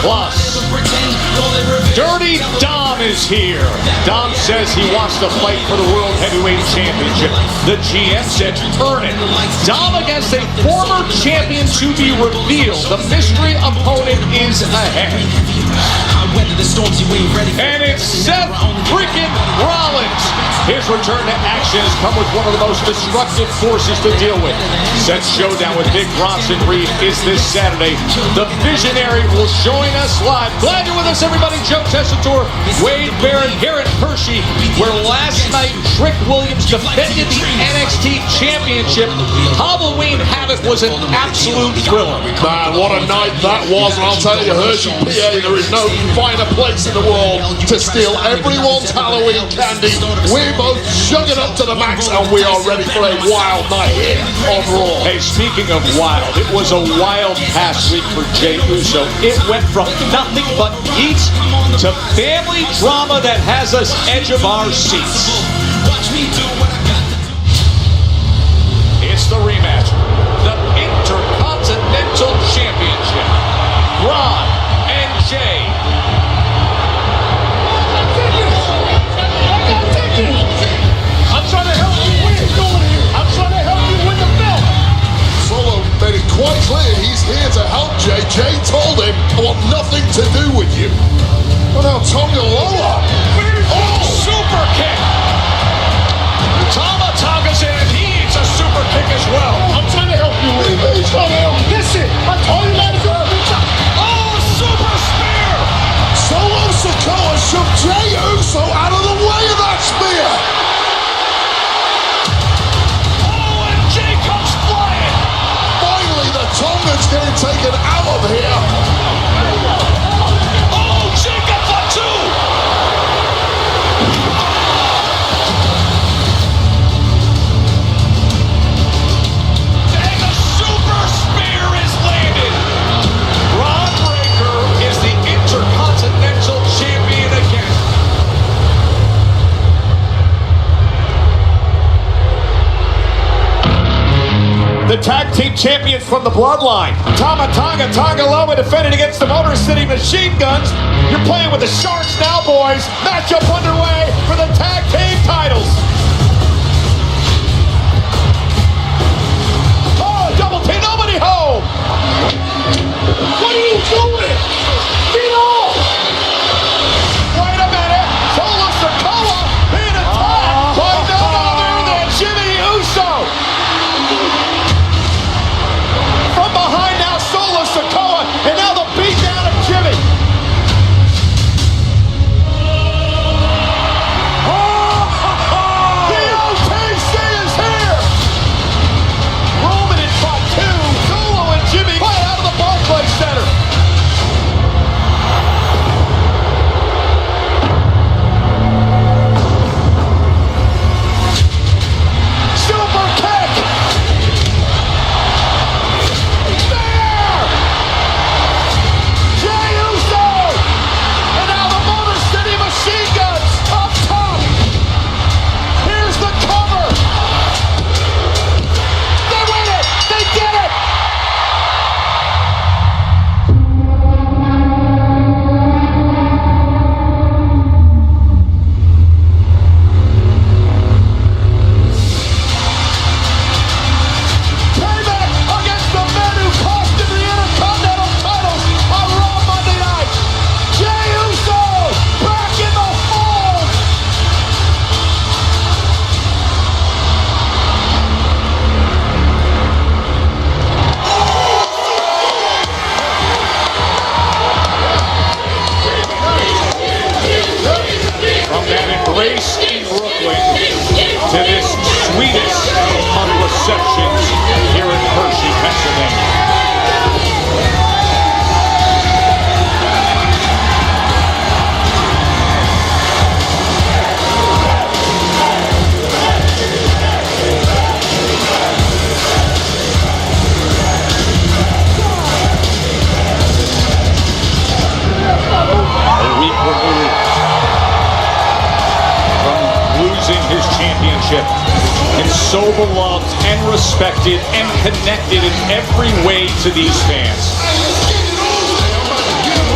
Plus, Dirty Dom is here. Dom says he wants to fight for the World Heavyweight Championship. The GM said, earn it. Dom against a former champion to be revealed. The mystery opponent is ahead. And it's Seth freaking Rollins. His return to action has come with one of the most destructive forces to deal with. Seth's showdown with Big Bronson Reed is this Saturday. The Visionary will join us live. Glad you're with us, everybody. Joe Tessitore, Wade Barrett, Garrett Hershey, where last night Trick Williams defended the NXT Championship. Halloween Havoc was an absolute thriller. Man, what a night that was. And I'll tell you, Hershey, PA, there is no finer place in the world to steal everyone's Halloween candy. We're both chugging up to the max, and we are ready for a wild night here on Raw. Hey, speaking of wild, it was a wild past week for Jey Uso. It went from nothing but heat to family drama that has us edge of our seats. It's the rematch, the Intercontinental Championship. Braun and Jey. I'm trying to help you win. I'm trying to help you win the belt. Solo made it quite clear he's here to help Jey. Jey told him, I want nothing to do with you. Well, now Tonga Loa. Oh, super kick. Tama Tonga's in and he eats a super kick as well. I'm trying to help you win. He's trying to help. Listen, I told you that to do it. Oh, super spear. Solo Sikoa shoved Jey Uso out of the way of that spear. Oh, and Jey comes flying. Finally, the Tongan's getting taken out of here. Oh, Jey got for two. And the super spear is landed. Braun Breaker is the Intercontinental Champion again. The tag team champions from the Bloodline. Tama Tonga, Tonga Loa defended against the Motor City Machine Guns. You're playing with the Sharks now, boys. Matchup underway for the tag team titles. Oh, double team, nobody home. What are you doing? Get off! Wait a minute. Solo Sikoa being attacked by none other than Jimmy Uso. From behind now, Solo Sikoa, and now the beat down of Jimmy. The OTC is here. Roman in spot two. Solo and Jimmy fight out of the Barclays Center. Super kick. There! Jey Uso! And now the Motor City Machine Guns up top. Here's the cover. They win it! They did it! Payback against the men who cost him the Intercontinental titles on Raw Monday night. Jey Uso back in the fold. From that embrace in Brooklyn to this sweetest of receptions here in Hershey, Pennsylvania. A week removed from losing his championship, and so beloved and respected and connected in every way to these fans.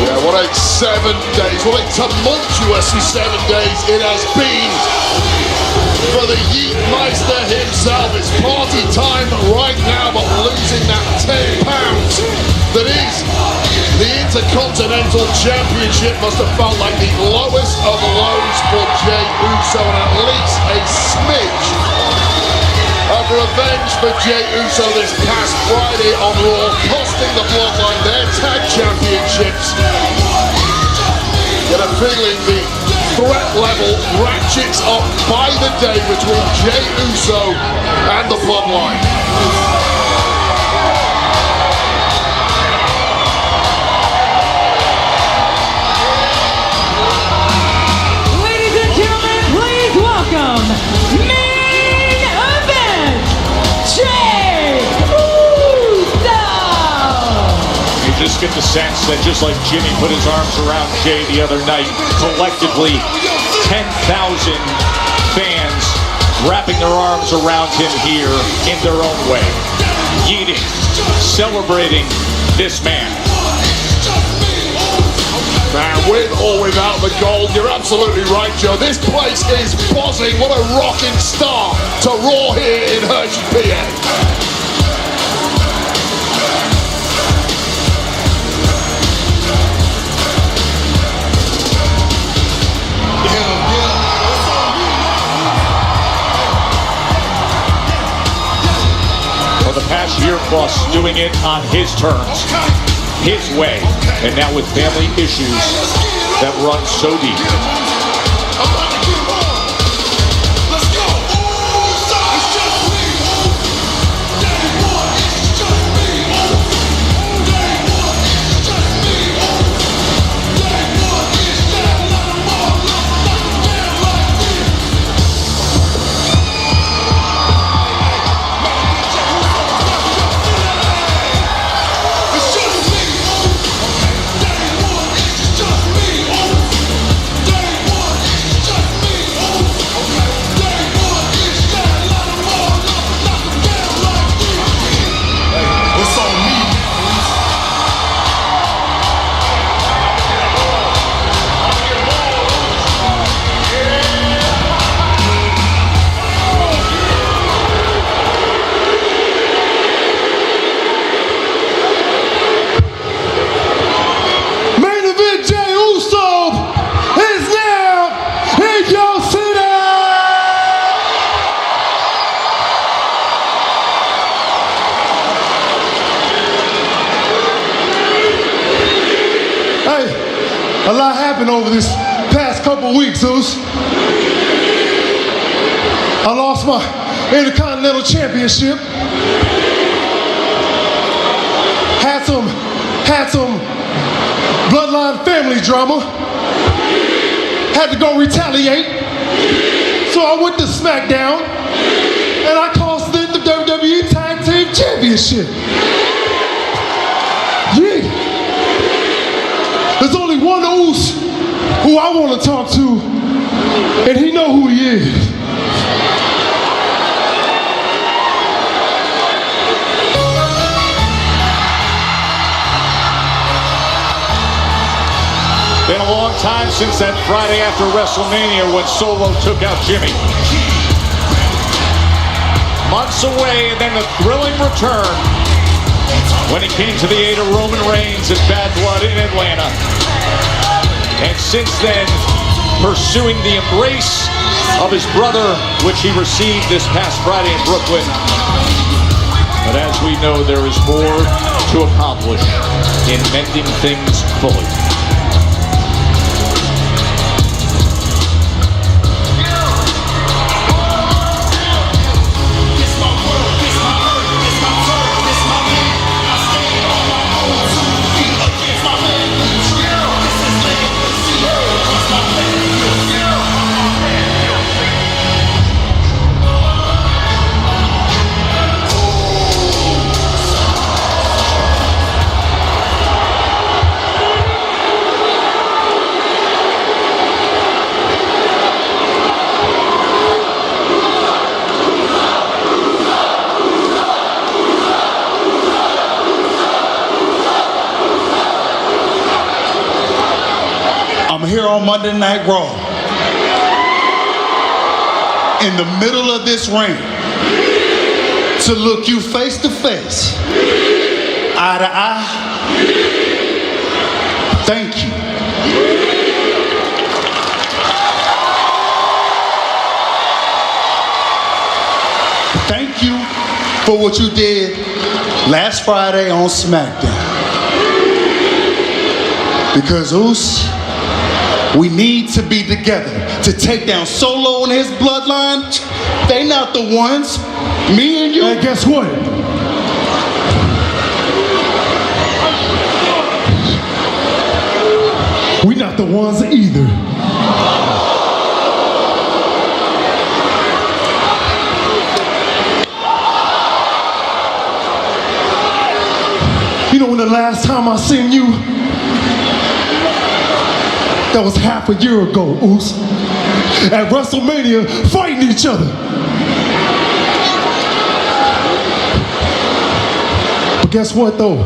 Yeah, a 7 days, what a tumultuous 7 days it has been for the Yeet Meister himself. It's party time right now, but losing that 10 pounds that is the Intercontinental Championship must have felt like the lowest of lows for Jey Uso, and at least a smidge of revenge for Jey Uso this past Friday on Raw, costing the Bloodline their tag championships. Get a feeling the threat level ratchets up by the day between Jey Uso and the Bloodline. Ladies and gentlemen, please welcome main event, Jey Uso. You just get the sense that just like Jimmy put his arms around Jey the other night, collectively 10,000 fans wrapping their arms around him here in their own way, yeeting, celebrating this man. Man, with or without the gold, you're absolutely right, Joe. This place is buzzing. What a rocking start to Raw here in Hershey, PA. For the past year plus, doing it on his terms, his way, and now with family issues that run so deep. A lot happened over this past couple weeks, Zeus. I lost my Intercontinental Championship. Had some bloodline family drama. Had to go retaliate. So I went to SmackDown and I cost them the WWE Tag Team Championship. Yeah. There's only one Uso who I want to talk to, and he know who he is. Been a long time since that Friday after WrestleMania when Solo took out Jimmy. Months away, and then the thrilling return when he came to the aid of Roman Reigns at Bad Blood in Atlanta. And since then, pursuing the embrace of his brother, which he received this past Friday in Brooklyn. But as we know, there is more to accomplish in mending things fully. I'm here on Monday Night Raw. In the middle of this ring. To look you face to face. Eye to eye. Thank you. Thank you for what you did last Friday on SmackDown. Because Uso, we need to be together to take down Solo and his bloodline. They not the ones. Me and you. And guess what? We not the ones either. You know when the last time I seen you? That was half a year ago, Uso. At WrestleMania, fighting each other. But guess what though?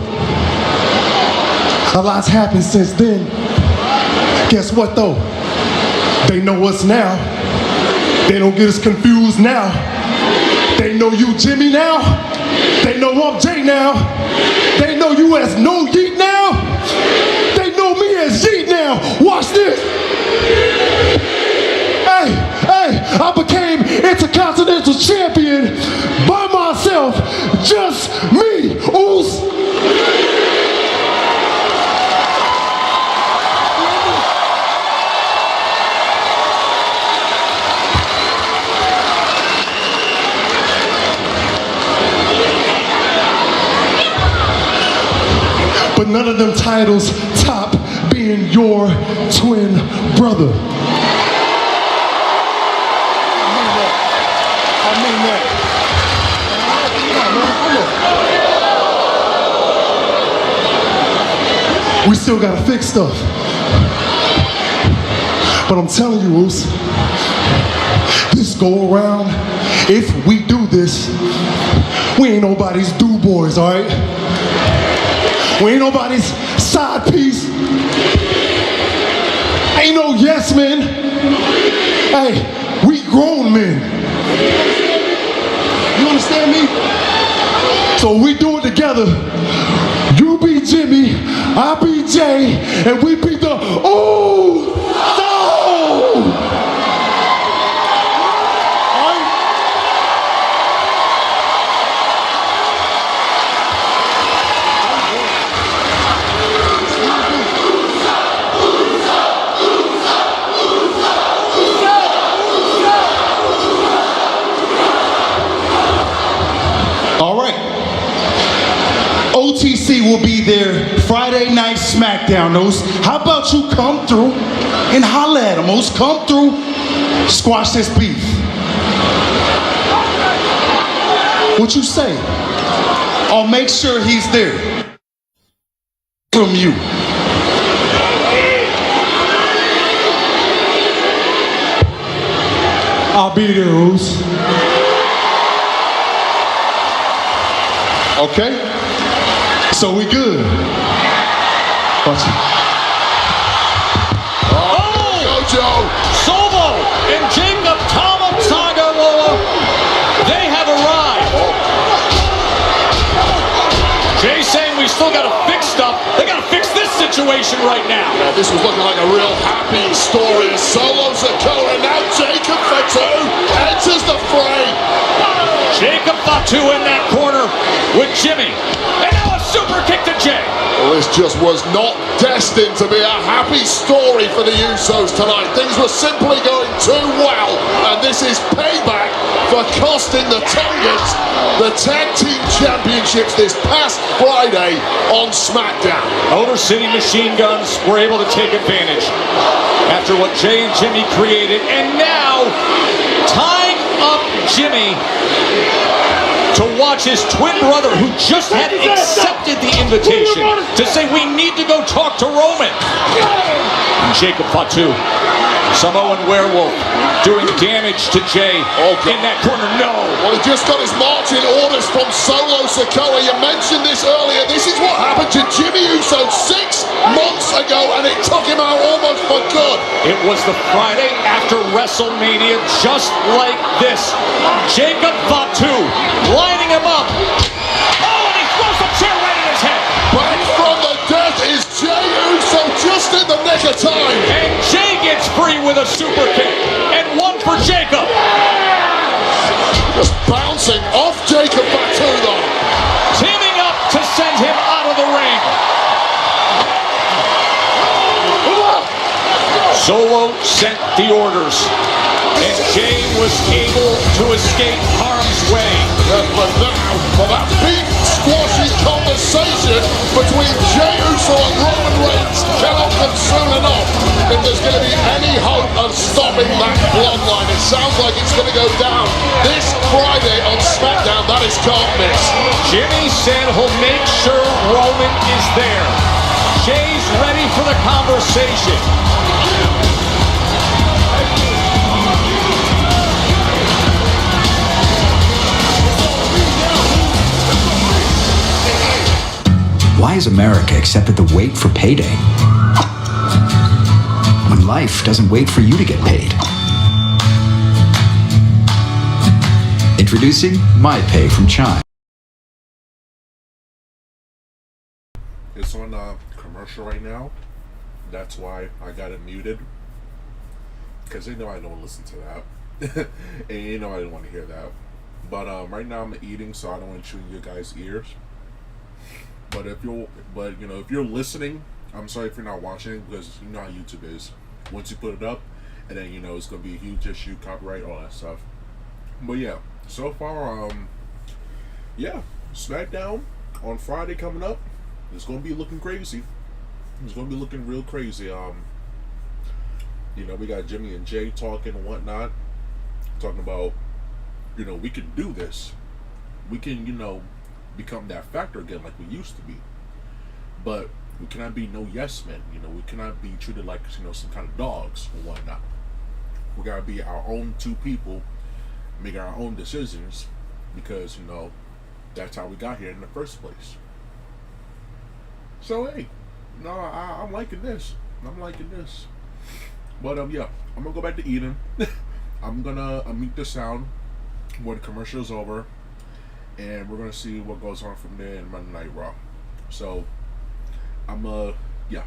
A lot's happened since then. Guess what though? They know us now. They don't get us confused now. They know you Jimmy now. They know I'm Jay now. They know you as No Yeet now. They know me as Yeet now. Watch this. Hey, I became Intercontinental Champion by myself. Just me, Uso. But none of them titles top being your twin brother. I mean that. We still gotta fix stuff. But I'm telling you, Uso, this go around, if we do this, we ain't nobody's do boys, all right? We ain't nobody's side piece. Ain't no yes men. Hey, we grown men. You understand me? So we do it together. You be Jimmy, I be Jay, and we beat the OTC will be there Friday night SmackDown, Uso. How about you come through and holla at him, Uso? Come through, squash this beef. What you say? I'll make sure he's there. From you. I'll be there, Uso. Okay? So we good. Watch it. Joe. Solo and Jacob Tagaloa, they have arrived. Jay saying we still got to fix stuff. They got to fix this situation right now. Yeah, this was looking like a real happy story. Solo Sikoa, and now Jacob Fatu enters the fray. Jacob Fatu in that corner with Jimmy. And now a super kick to Jay. Well, this just was not destined to be a happy story for the Usos tonight. Things were simply going too well, and this is payback for costing the Tongans the Tag Team Championships this past Friday on SmackDown. Motor City Machine Guns were able to take advantage after what Jay and Jimmy created, and now tying up Jimmy to watch his twin brother, who just had accepted the invitation, to say we need to go talk to Roman. And Jacob Fatu, Samoan Werewolf, doing damage to Jay in that corner. No. Well, he just got his marching orders from Solo Sikoa. You mentioned this earlier. This is what happened to Jimmy Uso 6 months ago, and it took him out almost for good. It was the Friday after WrestleMania, just like this. Jacob Fatu lining him up. Oh, and he throws the chair right in his head. Back from the dead is Jey Uso, just in the nick of time. And Jey gets free with a super kick. And one for Jacob. Just bouncing off Jacob Fatu, though. Teaming up to send him out of the ring. Solo sent the orders. And Jey was able to escape harm's way. But now, for that beef squashing conversation between Jey Uso and Roman Reigns cannot come soon enough. If there's going to be any hope of stopping that bloodline, it sounds like it's going to go down this Friday on SmackDown. That is can't miss. Jimmy said he'll make sure Roman is there. Jey's ready for the conversation. Why has America accepted the wait for payday? When life doesn't wait for you to get paid. Introducing MyPay from Chime. It's on a commercial right now. That's why I got it muted. Because they know I don't listen to that. And you know I didn't want to hear that. But right now I'm eating, so I don't want to chew in your guys' ears. But if you're listening, I'm sorry if you're not watching, because you know how YouTube is. Once you put it up, and then it's gonna be a huge issue, copyright, all that stuff. But yeah, so far, yeah, SmackDown on Friday coming up. It's gonna be looking crazy. It's gonna be looking real crazy. We got Jimmy and Jey talking and whatnot, talking about, we can do this. We can, become that factor again like we used to be. But we cannot be no yes men. We cannot be treated like some kind of dogs or whatnot. We gotta be our own two people, make our own decisions, because that's how we got here in the first place. So hey, I'm liking this. But yeah, I'm gonna go back to eating. I'm gonna mute the sound when the commercial's over. And we're going to see what goes on from there in Monday Night Raw. So, yeah.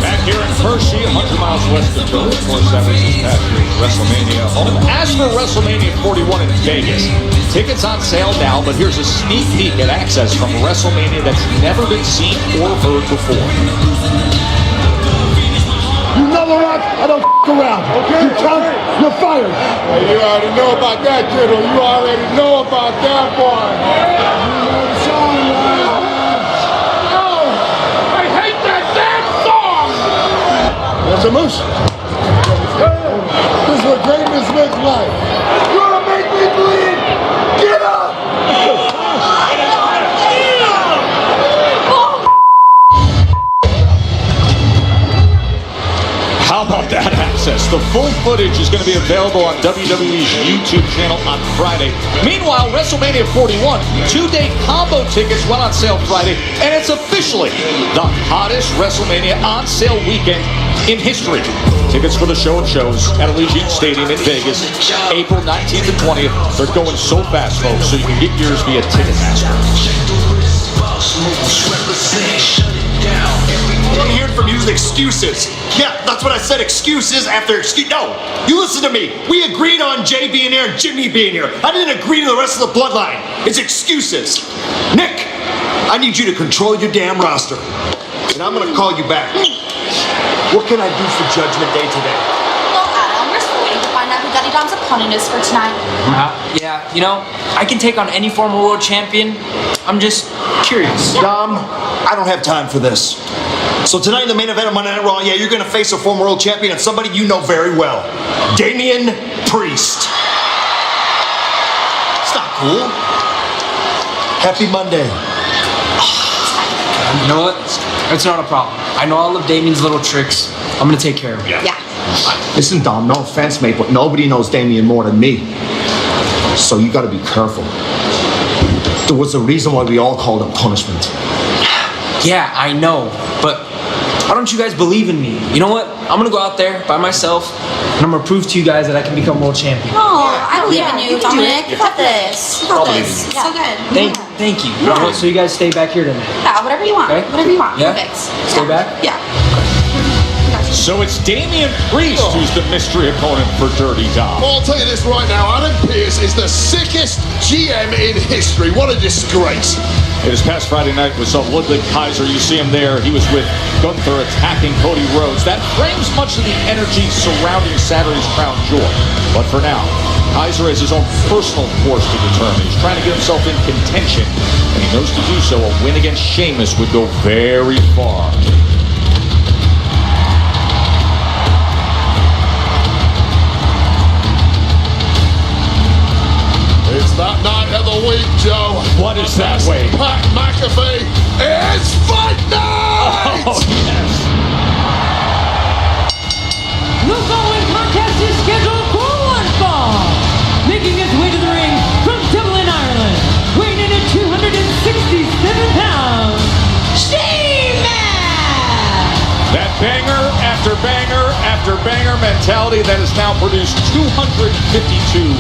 Back here in Hershey, 100 miles west of Philly. Of course, that was this past year's WrestleMania home. As for WrestleMania 41 in Vegas, tickets on sale now, but here's a sneak peek at access from WrestleMania that's never been seen or heard before. You know the rock, I don't around. Okay? You're fired. Well, you already know about that, kiddo. You already know about that, boy. You know the song, man. Oh, I hate that damn song. There's a moose. This is what greatness looks like. You want to make me bleed? Get up! How about that access? The full footage is going to be available on WWE's YouTube channel on Friday. Meanwhile, WrestleMania 41 two-day combo tickets went on sale Friday, and it's officially the hottest WrestleMania on-sale weekend in history. Tickets for the show and shows at Allegiant Stadium in Vegas, April 19th and 20th. They're going so fast, folks, so you can get yours via Ticketmaster. What I'm hearing from you is excuses. Yeah, that's what I said, excuses after excuse. No, you listen to me. We agreed on Jay being here and Jimmy being here. I didn't agree to the rest of the bloodline. It's excuses. Nick, I need you to control your damn roster. And I'm gonna call you back. What can I do for Judgment Day today? Well, Adam, we're still waiting to find out who Daddy Dom's opponent is for tonight. Yeah, you know, I can take on any former world champion. I'm just curious. Dom, I don't have time for this. So tonight in the main event of Monday Night Raw, yeah, you're gonna face a former world champion and somebody you know very well. Damian Priest. It's not cool. Happy Monday. You know what? It's not a problem. I know all of Damien's little tricks. I'm gonna take care of it. Yeah. Listen, Dom, no offense, mate, but nobody knows Damian more than me. So you gotta be careful. There was a reason why we all called it punishment. Yeah, I know, but why don't you guys believe in me? You know what? I'm gonna go out there by myself, and I'm gonna prove to you guys that I can become world champion. Oh, I believe in you, Dominic. You got this. You got this. So good. Thank you. Yeah. So you guys stay back here tonight. Yeah, whatever you want. Okay. Whatever you want. Yeah? Perfect. Stay back? Yeah. So it's Damian Priest who's the mystery opponent for Dirty Dom. Well, I'll tell you this right now, Adam Pearce is the sickest GM in history. What a disgrace. It was past Friday night with some Ludwig Kaiser. You see him there. He was with Gunther attacking Cody Rhodes. That frames much of the energy surrounding Saturday's Crown Jewel. But for now, Kaiser has his own personal course to determine. He's trying to get himself in contention, and he knows to do so. A win against Sheamus would go very far. It's that night of the week, Joe. What is that way? Pat McAfee. It's fight night! Oh, yes. The following contest is scheduled for one fall. Making his way to the ring from Dublin, Ireland, weighing in at 267 pounds, Sheamus! That banger after banger after banger mentality that has now produced 252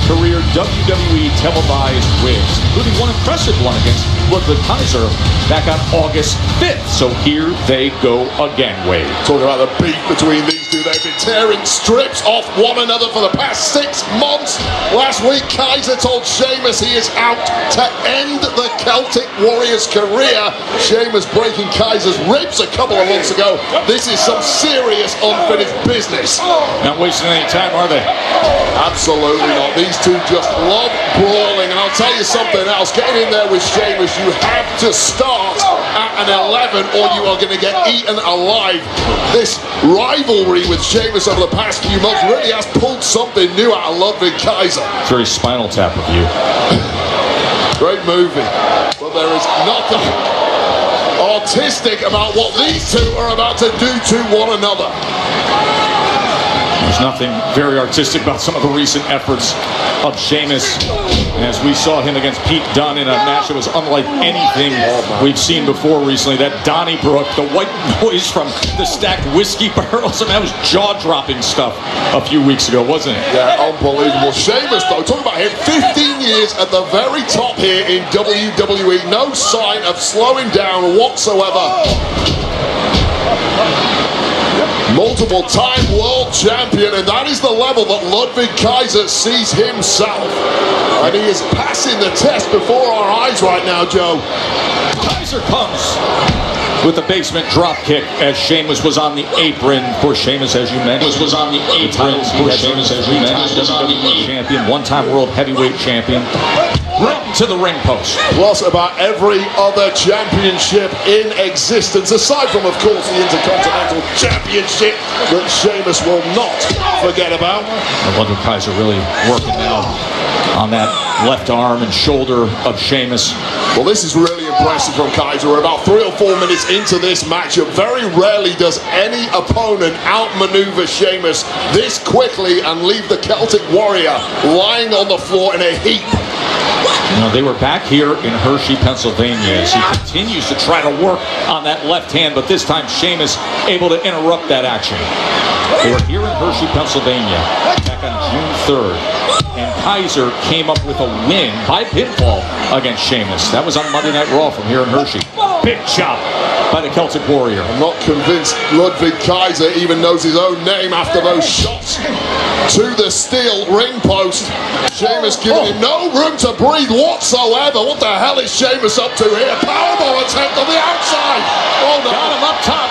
career WWE televised wins, including one impressive one against Ludwig Kaiser back on August 5th. So here they go again, Wade. Talking about the beef between these two. They've been tearing strips off one another for the past 6 months. Last week, Kaiser told Sheamus he is out to end the Celtic Warrior's career. Sheamus breaking Kaiser's ribs a couple of months ago. This is some serious unfinished business. Not wasting any time, are they? Absolutely not. These two just love brawling. And I'll tell you something else. Getting in there with Sheamus, you have to start at an 11 or you are going to get eaten alive. This rivalry with Sheamus over the past few months really has pulled something new out of Ludwig Kaiser. Very Spinal Tap of you. Great movie. But there is nothing artistic about what these two are about to do to one another. There's nothing very artistic about some of the recent efforts of Sheamus, as we saw him against Pete Dunne in a match that was unlike anything we've seen before recently. That Donnybrook, the white noise from the stacked whiskey barrels, I mean, that was jaw-dropping stuff a few weeks ago, wasn't it? Yeah, unbelievable. Sheamus, though, talking about him, 15 years at the very top here in WWE. No sign of slowing down whatsoever. Multiple-time world champion, and that is the level that Ludwig Kaiser sees himself. And he is passing the test before our eyes right now, Joe. Kaiser comes with the basement drop kick as Sheamus was on the apron. For Sheamus, as you mentioned, was on the apron. For Sheamus, as you mentioned, WWE champion, one-time world heavyweight champion. Right to the ring post. Plus about every other championship in existence, aside from, of course, the Intercontinental Championship that Sheamus will not forget about. Ludwig Kaiser really working now on that left arm and shoulder of Sheamus. Well, this is really impressive from Kaiser. We're about 3 or 4 minutes into this matchup. Very rarely does any opponent outmaneuver Sheamus this quickly and leave the Celtic Warrior lying on the floor in a heap. You know, they were back here in Hershey, Pennsylvania, as he continues to try to work on that left hand, but this time Sheamus able to interrupt that action. They were here in Hershey, Pennsylvania, back on June 3rd, and Kaiser came up with a win by pinfall against Sheamus. That was on Monday Night Raw from here in Hershey. Big chop by the Celtic Warrior. I'm not convinced Ludwig Kaiser even knows his own name after those shots to the steel ring post. Sheamus giving him no room to breathe whatsoever. What the hell is Sheamus up to here? Powerbomb attempt on the outside. Oh no. Got him up top.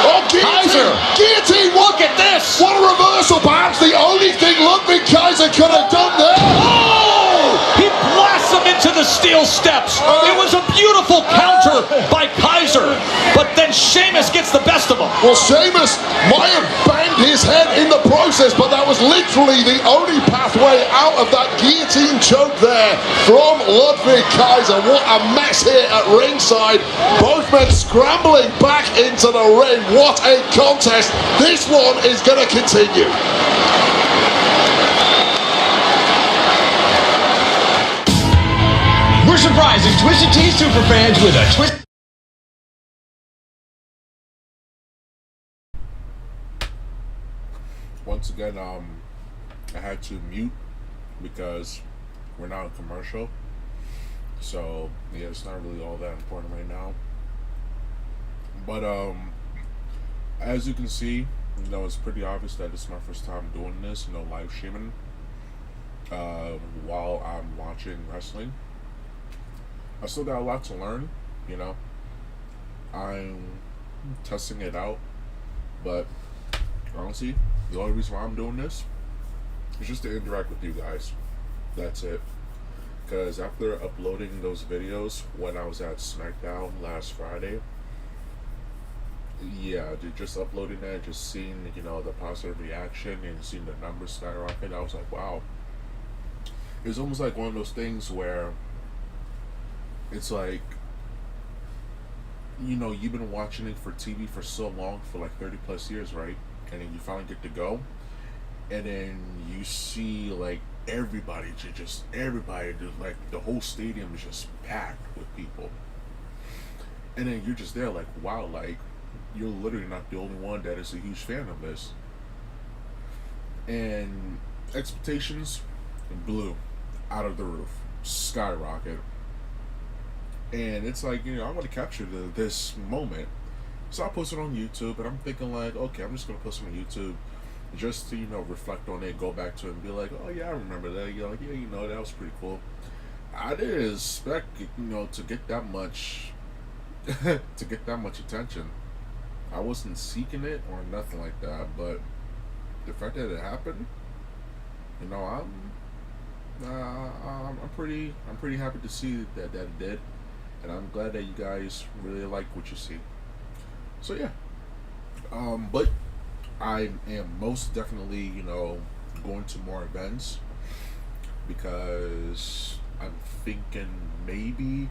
Oh, guillotine! Guillotine! Look at this! What a reversal! Perhaps the only thing Ludwig Kaiser could have done there. Oh! He blasts him into the steel steps. It was a beautiful counter by Kaiser, but then Sheamus gets the best of him. Well, Sheamus might have banged his head in the process, but that was literally the only pathway out of that guillotine choke there from Ludwig Kaiser. What a mess here at ringside. Both men scrambling back into the ring. What a contest. This one is going to continue. We're surprising Twisted Tea superfans with a twist. Once again, I had to mute because we're not a commercial. So yeah, it's not really all that important right now. But as you can see, you know, it's pretty obvious that it's my first time doing this, you know, live streaming while I'm watching wrestling. I still got a lot to learn, you know. I'm testing it out, but honestly, the only reason why I'm doing this is just to interact with you guys. That's it. Because after uploading those videos when I was at SmackDown last Friday, yeah, just uploading that, just seeing, you know, the positive reaction and seeing the numbers skyrocket, I was like, wow. It was almost like one of those things where it's like, you know, you've been watching it for TV for so long, for like 30 plus years, right? And then you finally get to go, and then you see like everybody, like the whole stadium is just packed with people, and then you're just there like, wow, like you're literally not the only one that is a huge fan of this. And expectations blew out of the roof, skyrocket. And it's like, you know, I want to capture this moment. So I posted on YouTube, and I'm thinking like, okay, I'm just going to post it on YouTube just to, you know, reflect on it, go back to it and be like, oh yeah, I remember that. You're like, yeah, you know, that was pretty cool. I didn't expect, you know, to get that much, to get that much attention. I wasn't seeking it or nothing like that, but the fact that it happened, you know, I'm pretty happy to see that it did. And I'm glad that you guys really like what you see. So yeah, but I am most definitely, you know, going to more events, because I'm thinking maybe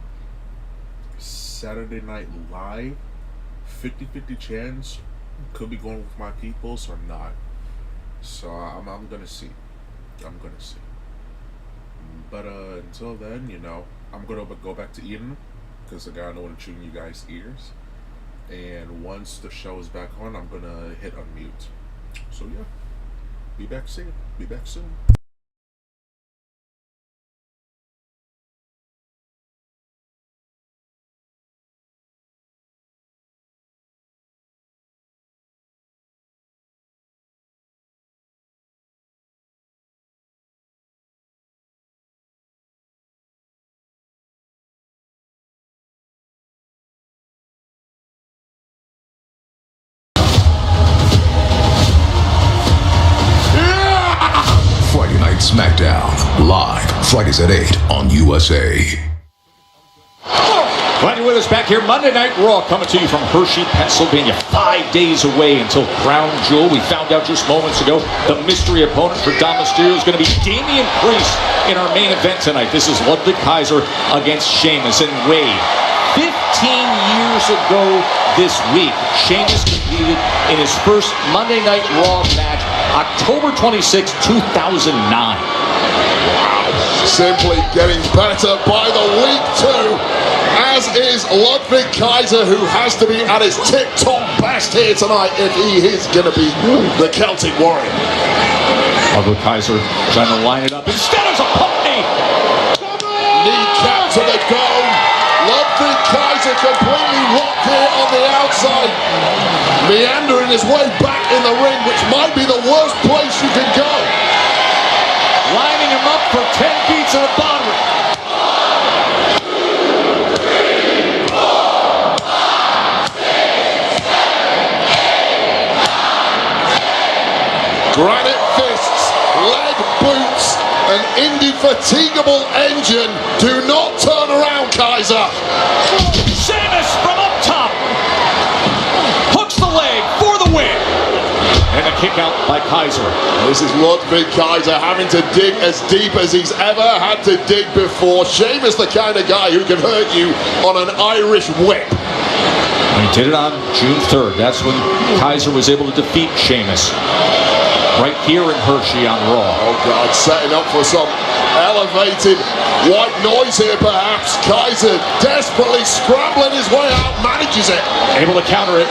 Saturday Night Live, 50-50 chance, could be going with my peoples or not. So I'm gonna see. But until then, you know, I'm gonna go back to eating, because I gotta know when to tune you guys' ears. And once the show is back on, I'm gonna hit unmute. So yeah, be back soon. Fight is at 8 on USA. Glad you're with us back here. Monday Night Raw coming to you from Hershey, Pennsylvania. 5 days away until Crown Jewel. We found out just moments ago the mystery opponent for Dom Mysterio is going to be Damian Priest in our main event tonight. This is Ludwig Kaiser against Sheamus. And Wade, 15 years ago this week, Sheamus competed in his first Monday Night Raw match, October 26, 2009. Simply getting better by the week too, as is Ludwig Kaiser, who has to be at his tip-top best here tonight if he is going to be the Celtic Warrior. Ludwig Kaiser trying to line it up. Instead of a putney. Kneecap to the dome. Ludwig Kaiser completely rocked here on the outside, meandering his way back in the ring, which might be the worst place you can go. Lining him up for 10 beats of the bottom. Granite fists, lead boots, an indefatigable engine. Do not turn around, Kaiser. Sheamus from up top. Hooks the leg for the win. And a kick out by Kaiser. This is Ludwig Kaiser having to dig as deep as he's ever had to dig before. Sheamus, the kind of guy who can hurt you on an Irish whip. And he did it on June 3rd. That's when Kaiser was able to defeat Sheamus. Right here in Hershey on Raw. Oh God, setting up for some elevated white noise here perhaps. Kaiser desperately scrambling his way out, manages it. Able to counter it.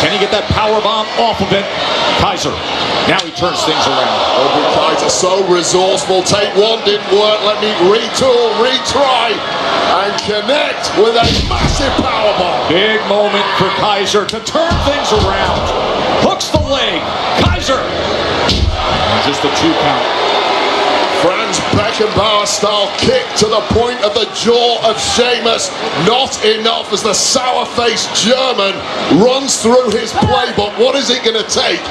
Can he get that power bomb off of it? Kaiser, now he turns things around. Ludwig Kaiser so resourceful. Take one, didn't work. Let me retool, retry, and connect with a massive power bomb. Big moment for Kaiser to turn things around. Hooks the leg. Kaiser. And just a 2 count. Franz Beckenbauer style kick to the point of the jaw of Sheamus. Not enough as the sour-faced German runs through his playbook. What is it going to take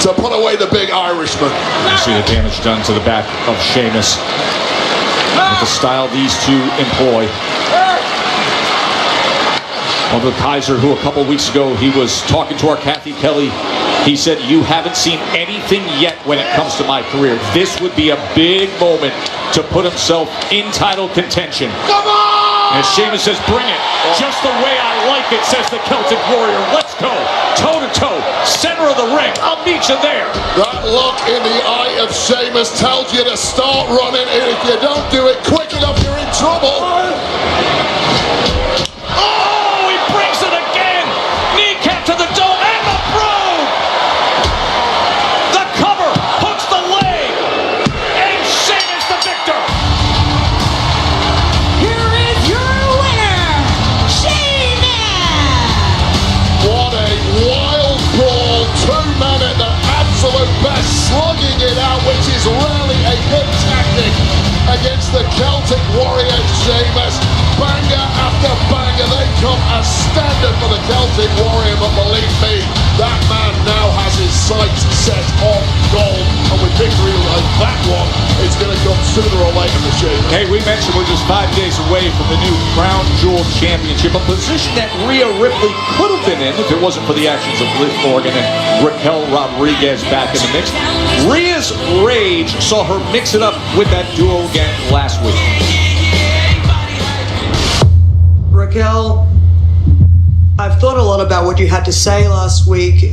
to put away the big Irishman? You see the damage done to the back of Sheamus with the style these two employ. Ludwig Kaiser, who a couple weeks ago he was talking to our Kathy Kelly. He said, "You haven't seen anything yet when it comes to my career. This would be a big moment to put himself in title contention." Come on! And Sheamus says, "Bring it. Just the way I like it," says the Celtic Warrior. "Let's go. Toe-to-toe. Center of the ring. I'll meet you there." That look in the eye of Sheamus tells you to start running, and if you don't do it quick enough, you're in trouble. Oh, he brings it again. Kneecap to the dome and the brogue. The cover hooks the leg. And Sheamus the victor. Here is your winner, Sheamus! What a wild brawl. 2 men at the absolute best, slugging it out, which is rarely a good tactic against the Celtic Warrior Sheamus. Banger after banger, they come as standard for the Celtic Warrior, but believe me, that man now has his sights set on gold, and with victory like that one, it's going to come sooner or later for Sheamus. Hey, we mentioned we're just 5 days away from the new Crown Jewel Championship, a position that Rhea Ripley could have been in if it wasn't for the actions of Liv Morgan and Raquel Rodriguez back in the mix. Rhea's rage saw her mix it up with that duo again last week. Raquel, I've thought a lot about what you had to say last week,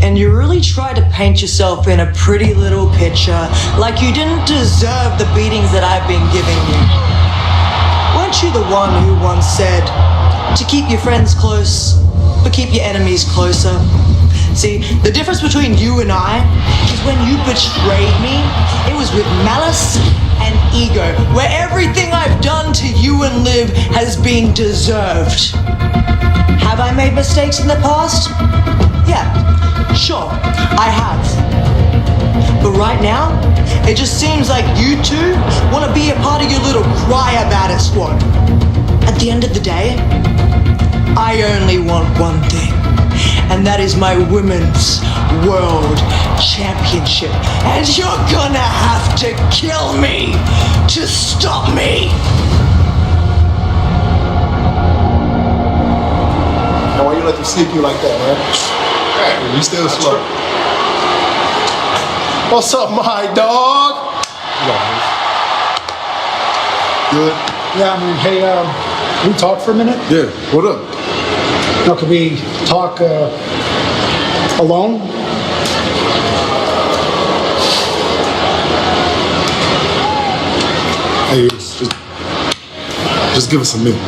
and you really tried to paint yourself in a pretty little picture, like you didn't deserve the beatings that I've been giving you. Weren't you the one who once said to keep your friends close, but keep your enemies closer? See, the difference between you and I is when you betrayed me, it was with malice and ego, where everything I've done to you and Liv has been deserved. Have I made mistakes in the past? Yeah, sure, I have. But right now, it just seems like you two want to be a part of your little cry about it squad. At the end of the day, I only want one thing, and that is my Women's World Championship. And you're gonna have to kill me to stop me. Now, why you let them sneak you like that, man? Hey, you still slow. What's up, my dog? Good. Yeah, I mean, hey, can we talk for a minute? Yeah, what up? No, can we talk alone? Hey, just give us a minute.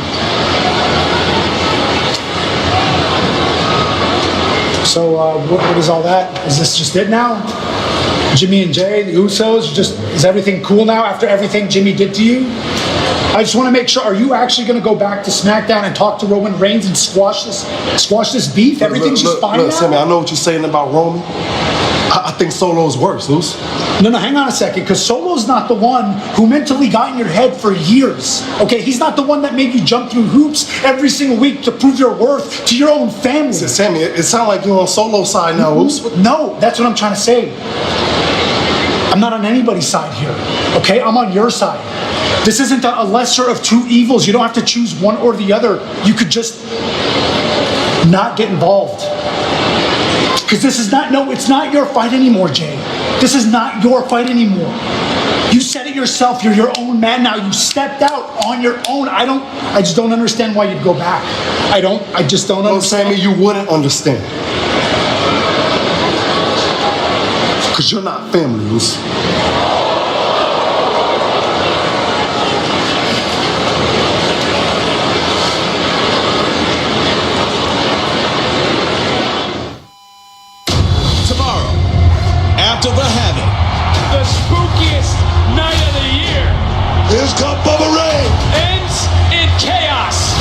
So, what is all that? Is this just it now? Jimmy and Jay, the Usos, is everything cool now after everything Jimmy did to you? I just want to make sure, are you actually going to go back to SmackDown and talk to Roman Reigns and squash this beef? Everything's just fine now? Sammy, I know what you're saying about Roman. I think Solo's worse, Luce. No, hang on a second, because Solo's not the one who mentally got in your head for years. Okay, he's not the one that made you jump through hoops every single week to prove your worth to your own family. Sammy, it sounds like you're on Solo's side now, Luce. No, that's what I'm trying to say. I'm not on anybody's side here, okay? I'm on your side. This isn't a lesser of two evils. You don't have to choose one or the other. You could just not get involved. Because this is not, it's not your fight anymore, Jay. This is not your fight anymore. You said it yourself, you're your own man now. You stepped out on your own. I just don't understand why you'd go back. I just don't understand. Sammy, you wouldn't understand. Because you're not family, Luce. Tomorrow, after the Havoc, The spookiest night of the year here's Cup Bubba Ray. ends in chaos.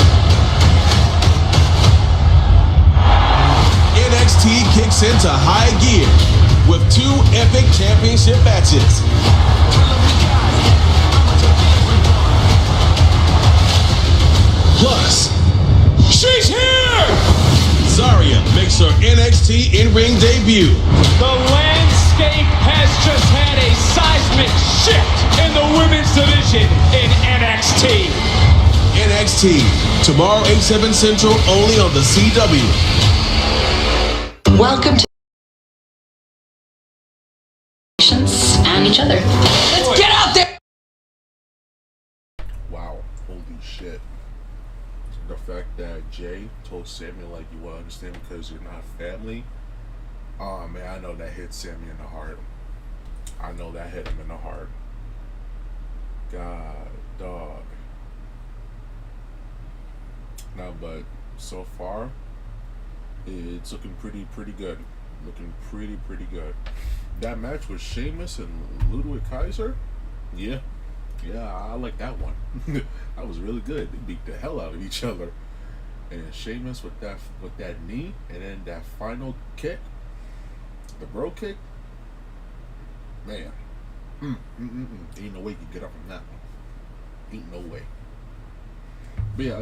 NXT kicks into high gear with 2 epic championship matches. Plus, She's here! Zarya makes her NXT in-ring debut. The landscape has just had a seismic shift in the women's division in NXT. NXT, tomorrow 8/7 Central, only on the CW. Welcome to and each other. Let's get out there! Wow, holy shit. The fact that Jay told Sammy, like, you will understand because you're not family. Oh man, I know that hit Sammy in the heart. I know that hit him in the heart. God, dog. No, but so far, it's looking pretty good. Looking pretty good. That match with Sheamus and Ludwig Kaiser, yeah, I like that one. That was really good. They beat the hell out of each other. And Sheamus with that knee, and then that final kick, the bro kick, man, ain't no way you can get up from that one. Ain't no way. But yeah,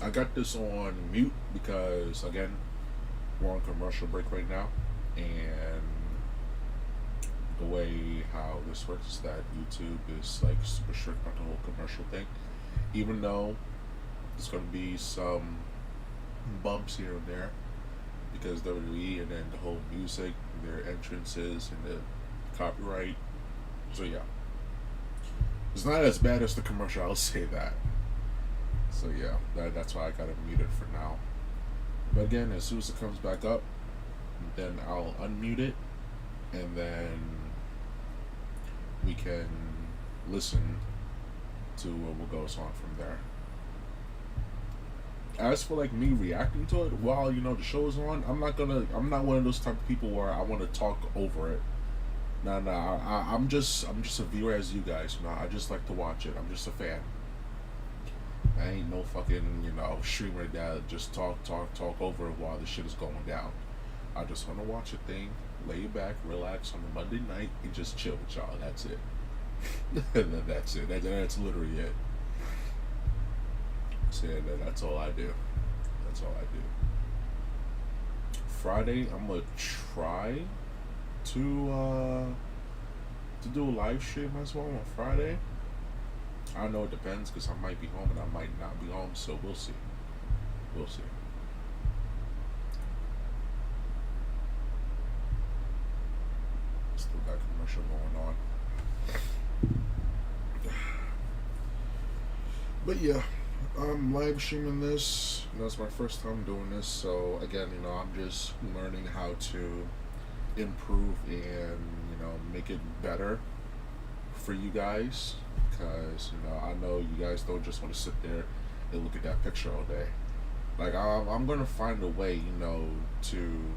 I got this on mute because again, we're on commercial break right now, and the way how this works is that YouTube is like super strict on the whole commercial thing. Even though there's gonna be some bumps here and there because WWE and then the whole music, their entrances and the copyright. So yeah, it's not as bad as the commercial, I'll say that. So yeah, that's why I got it muted for now. But again, as soon as it comes back up, then I'll unmute it, and then we can listen to what goes on from there. As for like me reacting to it while the show is on, I'm not one of those type of people where I want to talk over it. No, I'm just a viewer as you guys. I just like to watch it. I'm just a fan. I ain't no fucking, streamer that just talk over it while the shit is going down. I just want to watch a thing, lay back, relax on a Monday night, and just chill with y'all. That's it. That's it. That's literally it. So yeah, that's all I do. That's all I do. Friday, I'm gonna try to do a live stream as well on Friday. I don't know, it depends, because I might be home and I might not be home, so we'll see. We'll see. Still got commercial going on. But yeah, I'm live streaming this. That's my first time doing this, so again, I'm just learning how to improve and make it better for you guys, because I know you guys don't just want to sit there and look at that picture all day. Like, I'm gonna find a way to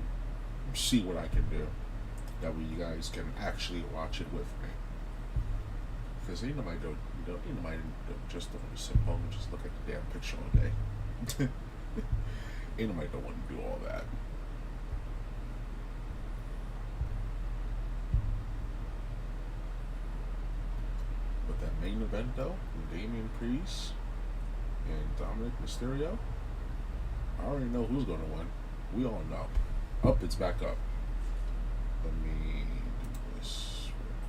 see what I can do, that way you guys can actually watch it with me, because ain't nobody don't just want to sit home and just look at the damn picture all day. Ain't nobody don't want to do all that. But that main event though, with Damian Priest and Dominic Mysterio, I already know who's gonna win. We all know. Up, it's back up. Let me do this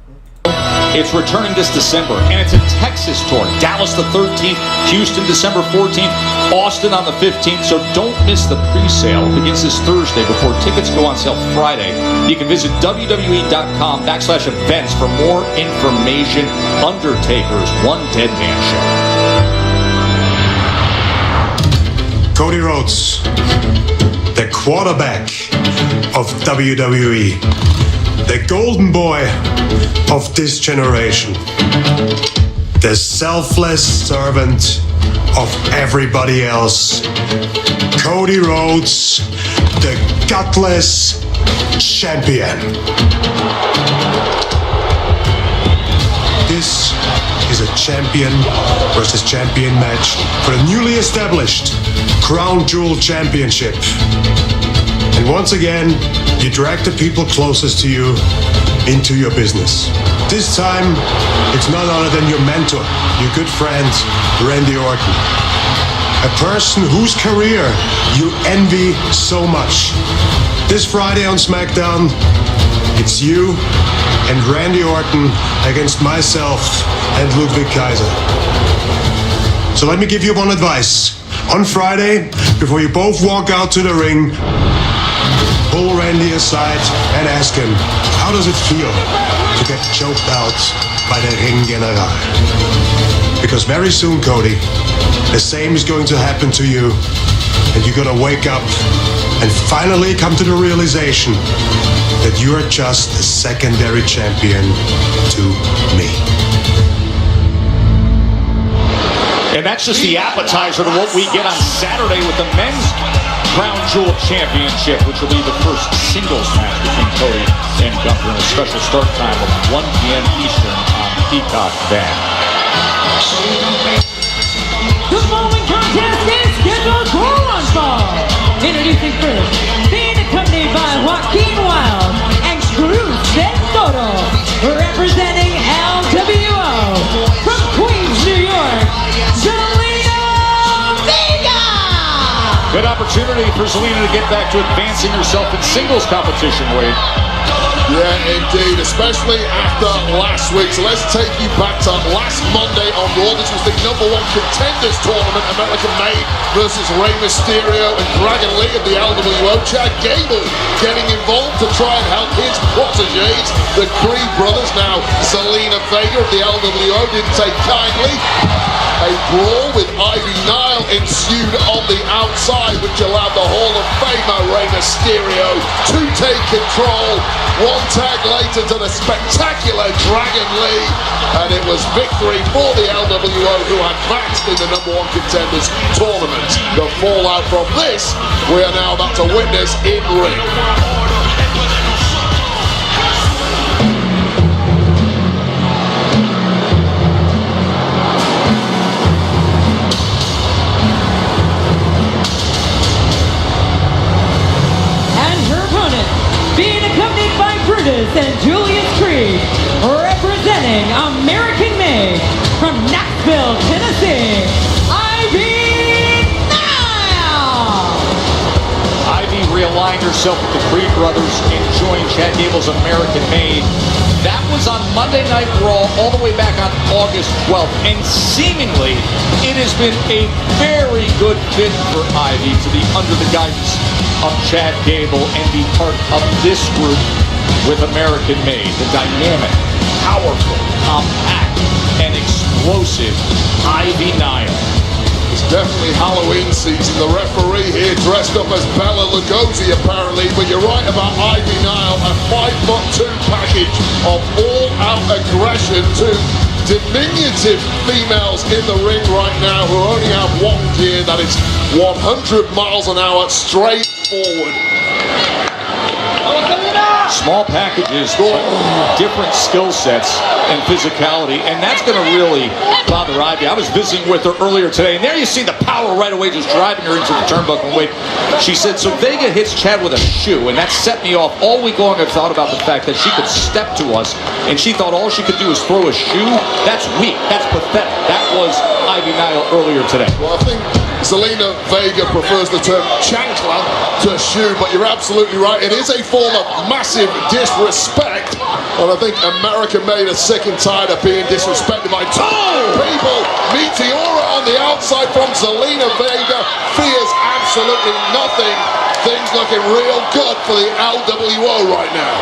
real quick. It's returning this December, and it's a Texas tour. Dallas the 13th, Houston December 14th, Austin on the 15th, so don't miss the pre-sale. It begins this Thursday before tickets go on sale Friday. You can visit WWE.com/events for more information. Undertaker's One Dead Man Show. Cody Rhodes, the quarterback of WWE. The golden boy of this generation. The selfless servant of everybody else. Cody Rhodes, the gutless champion. This is a champion versus champion match for the newly established Crown Jewel Championship. And once again, you drag the people closest to you into your business. This time, it's none other than your mentor, your good friend, Randy Orton. A person whose career you envy so much. This Friday on SmackDown, it's you and Randy Orton against myself and Ludwig Kaiser. So let me give you one advice. On Friday, before you both walk out to the ring, pull Randy aside and ask him, how does it feel to get choked out by the Ring General? Because very soon, Cody, the same is going to happen to you, and you're gonna wake up and finally come to the realization that you are just a secondary champion to me. And that's just the appetizer to what we get on Saturday with the men's Crown Jewel Championship, which will be the first singles match between Cody and Gunther, and a special start time of 1 p.m. Eastern on Peacock then. The following contest is scheduled for one fall. Introducing first, being accompanied by Joaquin Wilde and Cruz Del Toro, representing LWO from Queens, New York, Zelina Vega. Good opportunity for Zelina to get back to advancing herself in singles competition, Wade. Yeah, indeed, especially after last week. So let's take you back to last Monday on Raw. This was the #1 contenders tournament, American Made versus Rey Mysterio and Dragon Lee of the LWO. Chad Gable getting involved to try and help his protégés, the Creed brothers. Now, Zelina Vega of the LWO didn't take kindly. A brawl with Ivy Nile ensued on the outside, which allowed the Hall of Famer Rey Mysterio to take control. One tag later to the spectacular Dragon Lee, and it was victory for the LWO, who advanced in the #1 contenders tournament. The fallout from this, we are now about to witness in ring. And Julius Creed, representing American Made from Knoxville, Tennessee, Ivy Nile. myself with the Creed brothers enjoying Chad Gable's American Made. That was on Monday Night Raw all the way back on August 12th. And seemingly, it has been a very good fit for Ivy to be under the guidance of Chad Gable and be part of this group with American Made. The dynamic, powerful, compact, and explosive Ivy Nile. It's definitely Halloween season. The referee here dressed up as Bella Lugosi apparently, but you're right about Ivy Nile, a 5'2" package of all-out aggression to diminutive females in the ring right now who only have one gear that is 100 miles an hour straight forward. Small packages, different skill sets and physicality, and that's going to really bother Ivy. I was visiting with her earlier today, and there you see the power right away just driving her into the turnbuckle. Wait, she said, so Vega hits Chad with a shoe, and that set me off. All week long I've thought about the fact that she could step to us, and she thought all she could do is throw a shoe. That's weak. That's pathetic. That was Ivy Nile earlier today. Well, I think Zelina Vega prefers the term chancla to shoe, but you're absolutely right. It is a form of massive disrespect, and I think America Made us sick and tired of being disrespected by two people. Meteora on the outside from Zelina Vega fears absolutely nothing. Things looking real good for the LWO right now.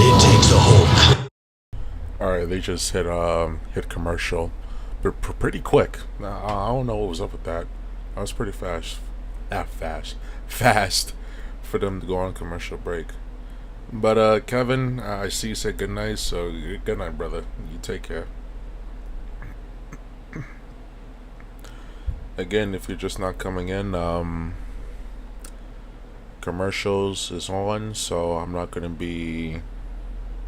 It takes the Hulk. Alright, they just hit commercial, but pretty quick. I don't know what was up with that. I was pretty fast for them to go on commercial break. But Kevin, I see you said good night, so good night, brother. You take care. Again, if you're just not coming in, commercials is on, so I'm not gonna be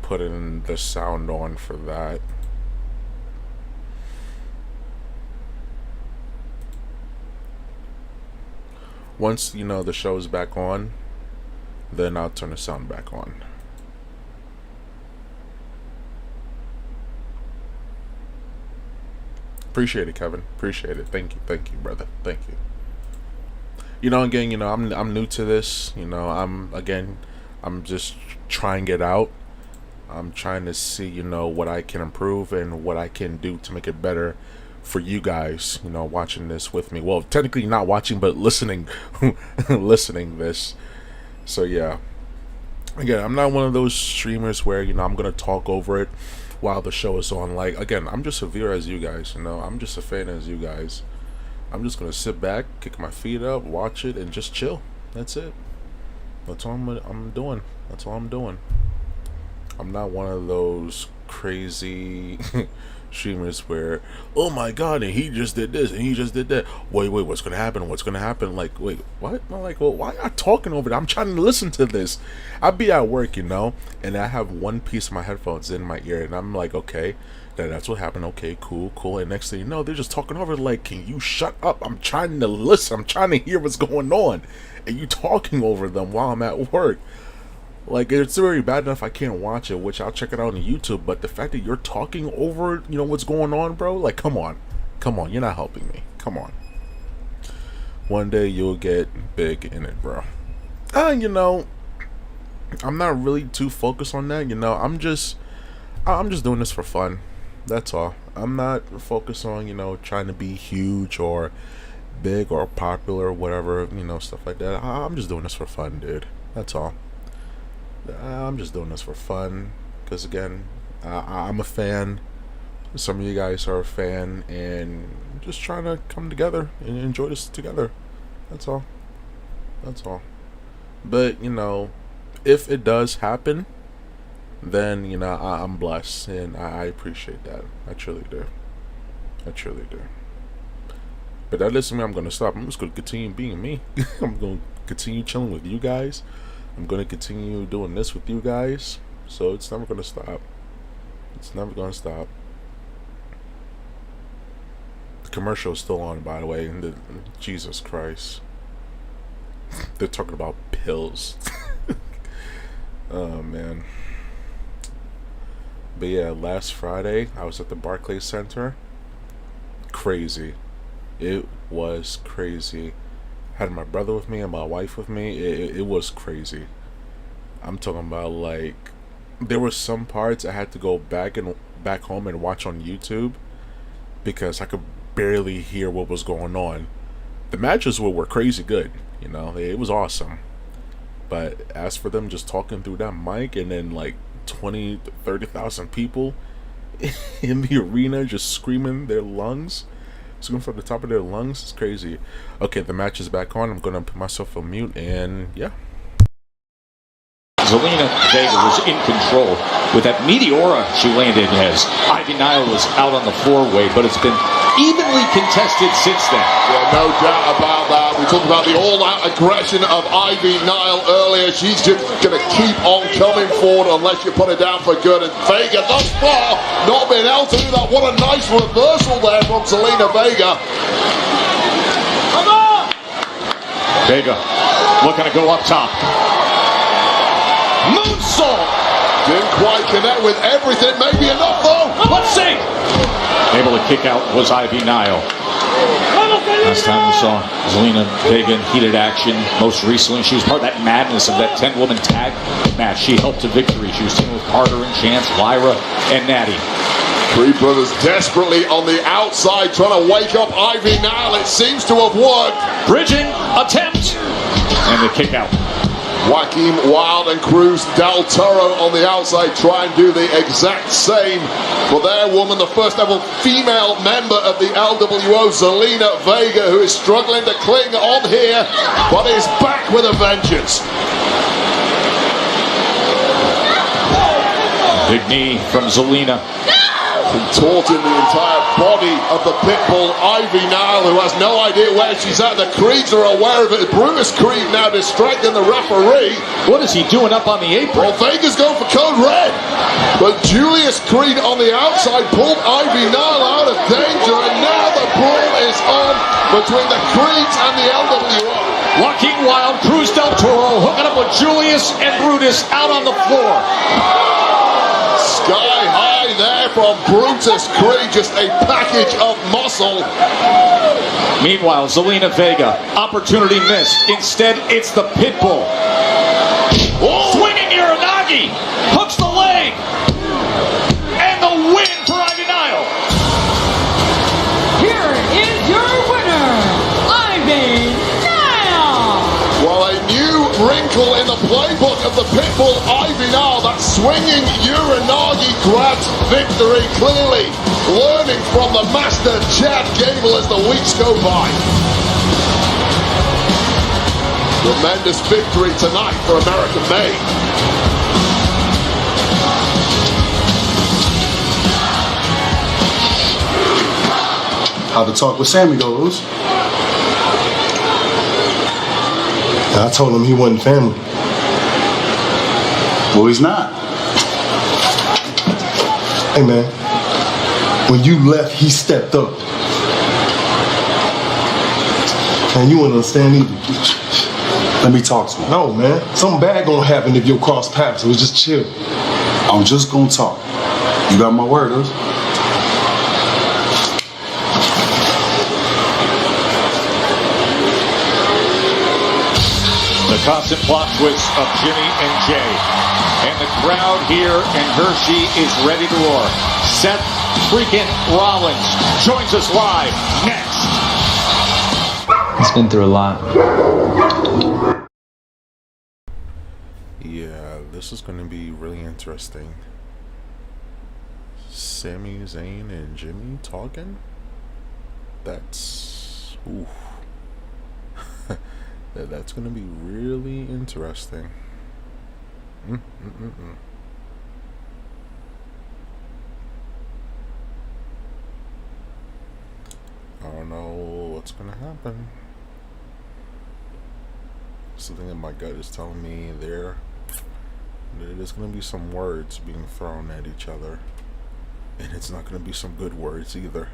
putting the sound on for that. Once the show is back on, then I'll turn the sound back on. Appreciate it, Kevin. Appreciate it. Thank you, brother. Thank you. Again, I'm new to this. I'm just trying it out. I'm trying to see, what I can improve and what I can do to make it better for you guys, watching this with me. Well, technically not watching, but listening, listening this. So yeah. Again, I'm not one of those streamers where, I'm going to talk over it while the show is on. Like, again, I'm just a viewer as you guys, I'm just a fan as you guys. I'm just going to sit back, kick my feet up, watch it, and just chill. That's it. That's all I'm doing. That's all I'm doing. I'm not one of those crazy streamers where, oh my god, and he just did this and he just did that. Wait, what's gonna happen? What's gonna happen? Like, wait, what? I'm like, well, why are you talking over it? I'm trying to listen to this. I'd be at work, and I have one piece of my headphones in my ear, and I'm like, okay, that's what happened. Okay, cool. And next thing you know, they're just talking over it. Like, can you shut up? I'm trying to listen. I'm trying to hear what's going on, and you talking over them while I'm at work. Like, it's already bad enough I can't watch it, which I'll check it out on YouTube, but the fact that you're talking over, what's going on, bro, like, come on, you're not helping me, come on. One day you'll get big in it, bro. I'm not really too focused on that, I'm just doing this for fun, that's all. I'm not focused on, trying to be huge or big or popular or whatever, stuff like that. I'm just doing this for fun, dude, that's all. I'm just doing this for fun, because again, I'm a fan, some of you guys are a fan, and just trying to come together and enjoy this together, that's all. But if it does happen, then I'm blessed, and I appreciate that. I truly do. But that doesn't mean I'm gonna stop. I'm just gonna continue being me. I'm gonna continue chilling with you guys. I'm going to continue doing this with you guys, so it's never going to stop. The commercial is still on, by the way, and Jesus Christ. They're talking about pills. Oh, man. But yeah, last Friday, I was at the Barclays Center. Crazy. It was crazy. Had my brother with me and my wife with me. It was crazy. I'm talking about, like, there were some parts I had to go back home and watch on YouTube because I could barely hear what was going on. The matches were crazy good, you know, it was awesome. But as for them just talking through that mic and then like 20 to 30,000 people in the arena just screaming from the top of their lungs, it's crazy. Okay, the match is back on. I'm gonna put myself on mute and yeah. Zelina Vega was in control with that Meteora she landed as Ivy Nile was out on the four-way, but it's been evenly contested since then. Yeah, no doubt about that. We talked about the all-out aggression of Ivy Nile earlier. She's just going to keep on coming forward unless you put her down for good. And Vega, thus far, not being able to do that. What a nice reversal there from Zelina Vega. Come on! Vega looking to go up top. Moonsault! Didn't quite connect with everything. Maybe enough, though. Let's see! Able to kick out was Ivy Nile. Last time we saw Zelina Vega in heated action. Most recently, she was part of that madness of that 10-woman tag match. She helped to victory. She was teaming with Carter and Chance, Lyra, and Natty. Three brothers desperately on the outside trying to wake up Ivy Nile. It seems to have worked. Bridging attempt. And the kick out. Joaquin Wilde and Cruz Del Toro on the outside try and do the exact same for their woman, the first ever female member of the LWO, Zelina Vega, who is struggling to cling on here, but is back with a vengeance. Big knee from Zelina. Contorting the entire body of the Pitbull, Ivy Nile, who has no idea where she's at. The Creeds are aware of it. Brutus Creed now distracting the referee. What is he doing up on the apron? Well, Vega's going for code red. But Julius Creed on the outside pulled Ivy Nile out of danger, and now the brawl is on between the Creeds and the LWO. Joaquin Wilde, Cruz Del Toro hooking up with Julius and Brutus out on the floor. Sky high there from Brutus Creed, just a package of muscle. Meanwhile, Zelina Vega, opportunity missed. Instead, it's the Pitbull. Oh. Swinging Uranagi, hooks the leg, and the win for Ivy Nile. Here is your winner, Ivy Nile. Well, a new wrinkle in the playbook of the Pitbull, Ivy Nile. That swinging Uranagi grabs victory, clearly learning from the master Chad Gable as the weeks go by. Tremendous victory tonight for American Made. How the talk with Sammy goes. I told him he wasn't family. Well, he's not. Hey, man. When you left, he stepped up. Man, you wouldn't understand either. Let me talk to him. No, man. Something bad gonna happen if you cross paths, so just chill. I'm just gonna talk. You got my word, huh? The constant plot twists of Jimmy and Jay. And the crowd here in Hershey is ready to roar. Seth freaking Rollins joins us live next. He's been through a lot. Yeah, this is going to be really interesting. Sami Zayn and Jimmy talking? That's... oof. That's going to be really interesting. I don't know what's going to happen. Something in my gut is telling me there's going to be some words being thrown at each other. And it's not going to be some good words either.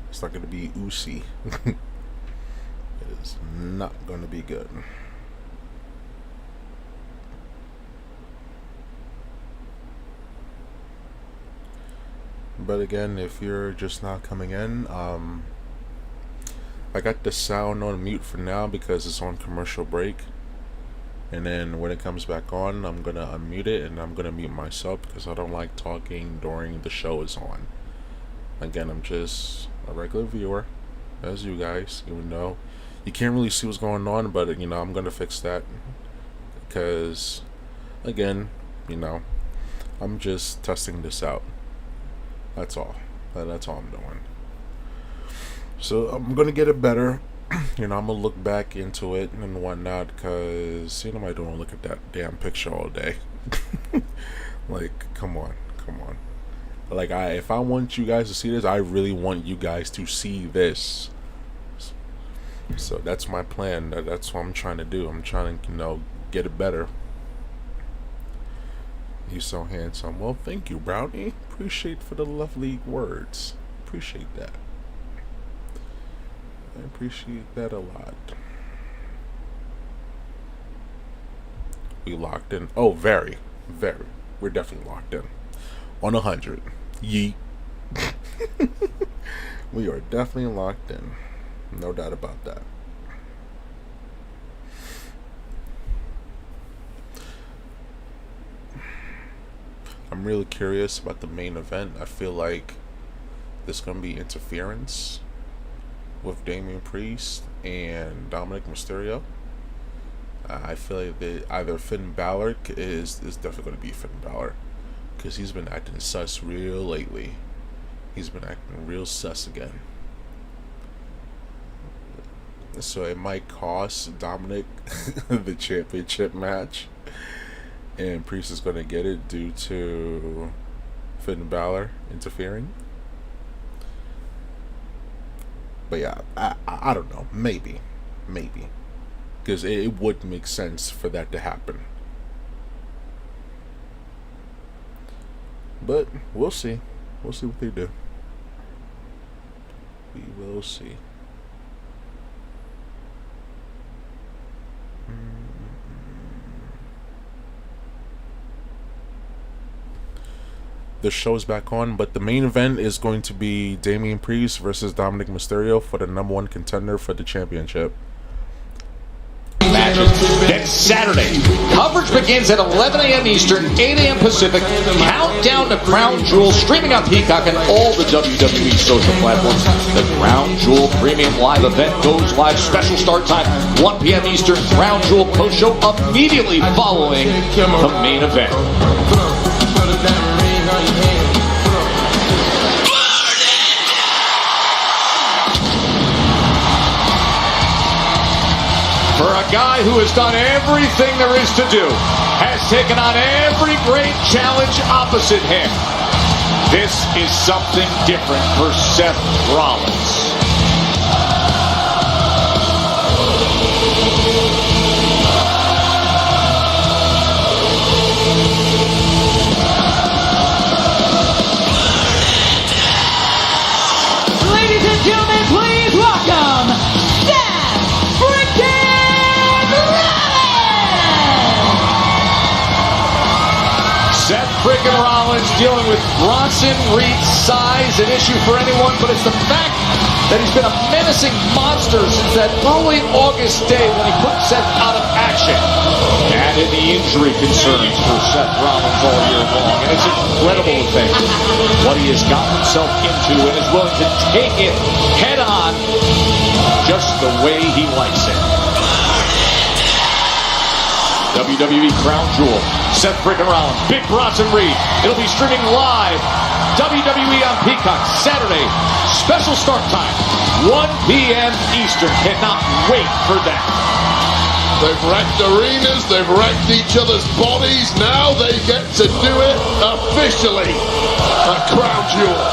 It's not going to be oozy. It is not going to be good. But again, if you're just not coming in, I got the sound on mute for now because it's on commercial break. And then when it comes back on, I'm going to unmute it and I'm going to mute myself because I don't like talking during the show is on. Again, I'm just a regular viewer, as you guys, even though you can't really see what's going on, but, you know, I'm going to fix that because, again, you know, I'm just testing this out. That's all. That's all I'm doing. So I'm going to get it better. You know, I'm going to look back into it and whatnot because, you know, I don't want to look at that damn picture all day. Like, come on. Like, if I want you guys to see this, I really want you guys to see this. So that's my plan. That's what I'm trying to do. I'm trying to, you know, get it better. You're so handsome. Well, thank you, Brownie. Appreciate for the lovely words. Appreciate that. I appreciate that a lot. We locked in. Oh, very. We're definitely locked in. On 100. Yeet. We are definitely locked in. No doubt about that. I'm really curious about the main event. I feel like there's going to be interference with Damian Priest and Dominic Mysterio. I feel like that either Finn Balor is definitely going to be Finn Balor because he's been acting sus real lately. He's been acting real sus again. So it might cost Dominic the championship match, and Priest is going to get it due to Finn Balor interfering. But yeah, I don't know. Maybe. Because it would make sense for that to happen. But we'll see. We'll see what they do. We will see. The show's back on, but the main event is going to be Damian Priest versus Dominic Mysterio for the #1 contender for the championship. Matches. Then Saturday, coverage begins at 11 a.m. Eastern, 8 a.m. Pacific. Countdown to Crown Jewel, streaming on Peacock and all the WWE social platforms. The Crown Jewel Premium Live event goes live. Special start time, 1 p.m. Eastern. Crown Jewel post-show immediately following the main event. For a guy who has done everything there is to do, has taken on every great challenge opposite him, this is something different for Seth Rollins. Ladies and gentlemen, please welcome Seth freaking Seth freaking Rollins dealing with Bronson Reed's size, an issue for anyone, but it's the fact that he's been a menacing monster since that early August day when he put Seth out of action. Added the injury concerns for Seth Rollins all year long, and it's incredible to think what he has gotten himself into and is willing to take it head on just the way he likes it. WWE Crown Jewel, Seth freaking Rollins, Big Bronson Reed. It'll be streaming live, WWE on Peacock, Saturday. Special start time, 1 p.m. Eastern. Cannot wait for that. They've wrecked arenas, they've wrecked each other's bodies. Now they get to do it officially at Crown Jewel.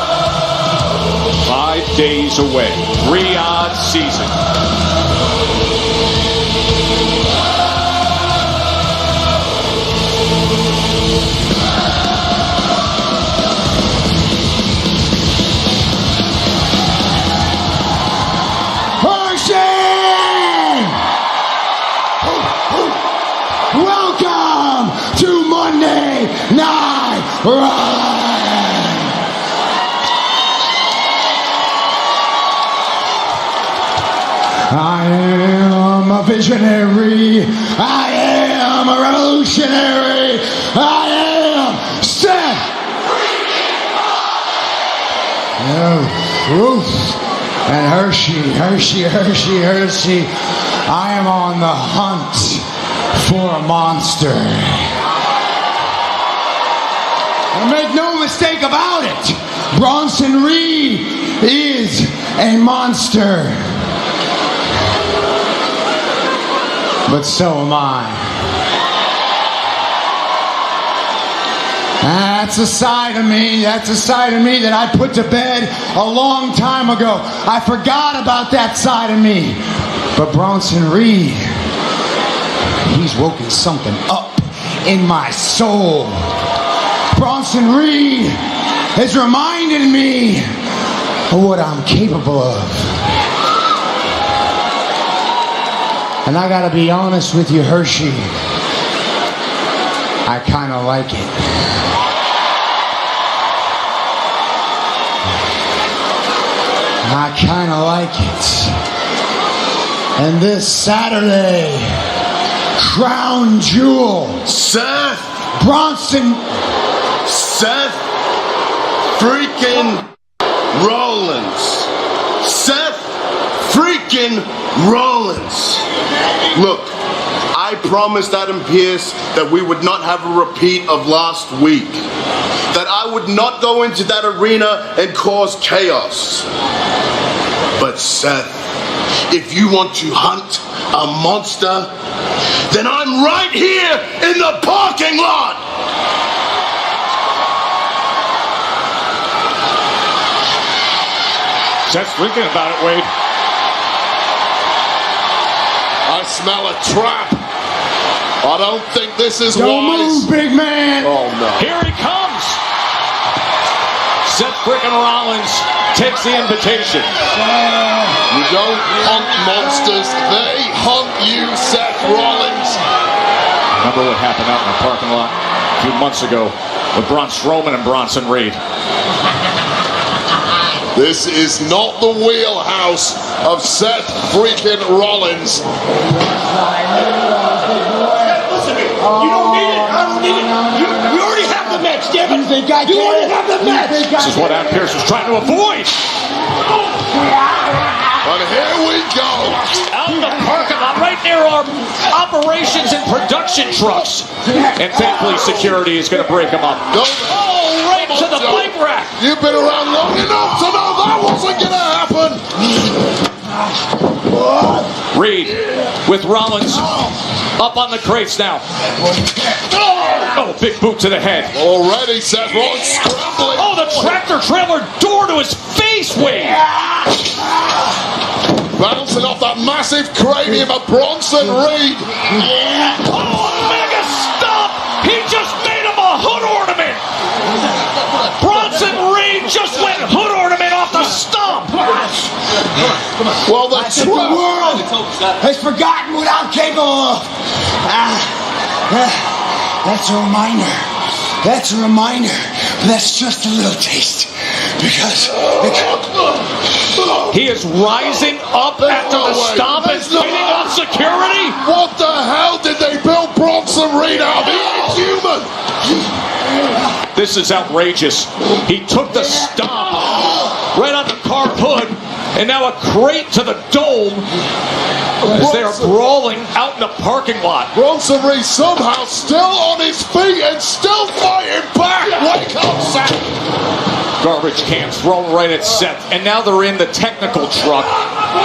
5 days away, Riyadh season. Welcome to Monday Night Raw. I am a visionary. I am a revolutionary. I am Seth. Ruth and Hershey. I am on the hunt for a monster. And make no mistake about it, Bronson Reed is a monster. But so am I. That's a side of me that I put to bed a long time ago. I forgot about that side of me. But Bronson Reed, he's woken something up in my soul. Bronson Reed has reminded me of what I'm capable of. And I gotta be honest with you, Hershey, I kinda like it. I kinda like it. And this Saturday, Crown Jewel, Seth freaking Rollins. Seth freaking Rollins. Look, I promised Adam Pearce that we would not have a repeat of last week. That I would not go into that arena and cause chaos. But Seth, if you want to hunt a monster, then I'm right here in the parking lot. Seth's thinking about it, Wade. I smell a trap. I don't think this is Don't wise. move, big man. Oh no. Here he comes. Seth freaking Rollins takes the invitation. You don't hunt monsters, they hunt you, Seth Rollins. Remember what happened out in the parking lot a few months ago with Braun Strowman and Bronson Reed. This is not the wheelhouse of Seth freaking Rollins. You don't need it. I don't need it. You already have the match, damn it. You already have the match. This is what Adam Pearce was trying to avoid. But here we go. Out in the parking lot, right near our operations and production trucks. And thankfully, security is going to break them up. Oh, right to the bike rack. You've been around long enough to know that wasn't going to happen. Reed with Rollins up on the crates now. Oh, big boot to the head. Already, Seth Rollins scrambling. Oh, the tractor trailer door to his face, Wade. Bouncing off that massive cranium of Bronson Reed. Oh, mega stomp. He just made him a hood ornament. Bronson Reed just went hood ornament off the stump. Well, the world has forgotten what I'm capable of. That's a reminder. That's a reminder. But that's just a little taste. Because he is rising up after the stomp and beating on security. What the hell did they build Bronson Reed out of? He ain't human. This is outrageous. He took the stomp right on the car hood and now a crate to the dome as they are brawling out in the parking lot. Bronson Reed somehow still on his feet and still fighting back. Wake up, Seth. Garbage cans thrown right at Seth, and now they're in the technical truck,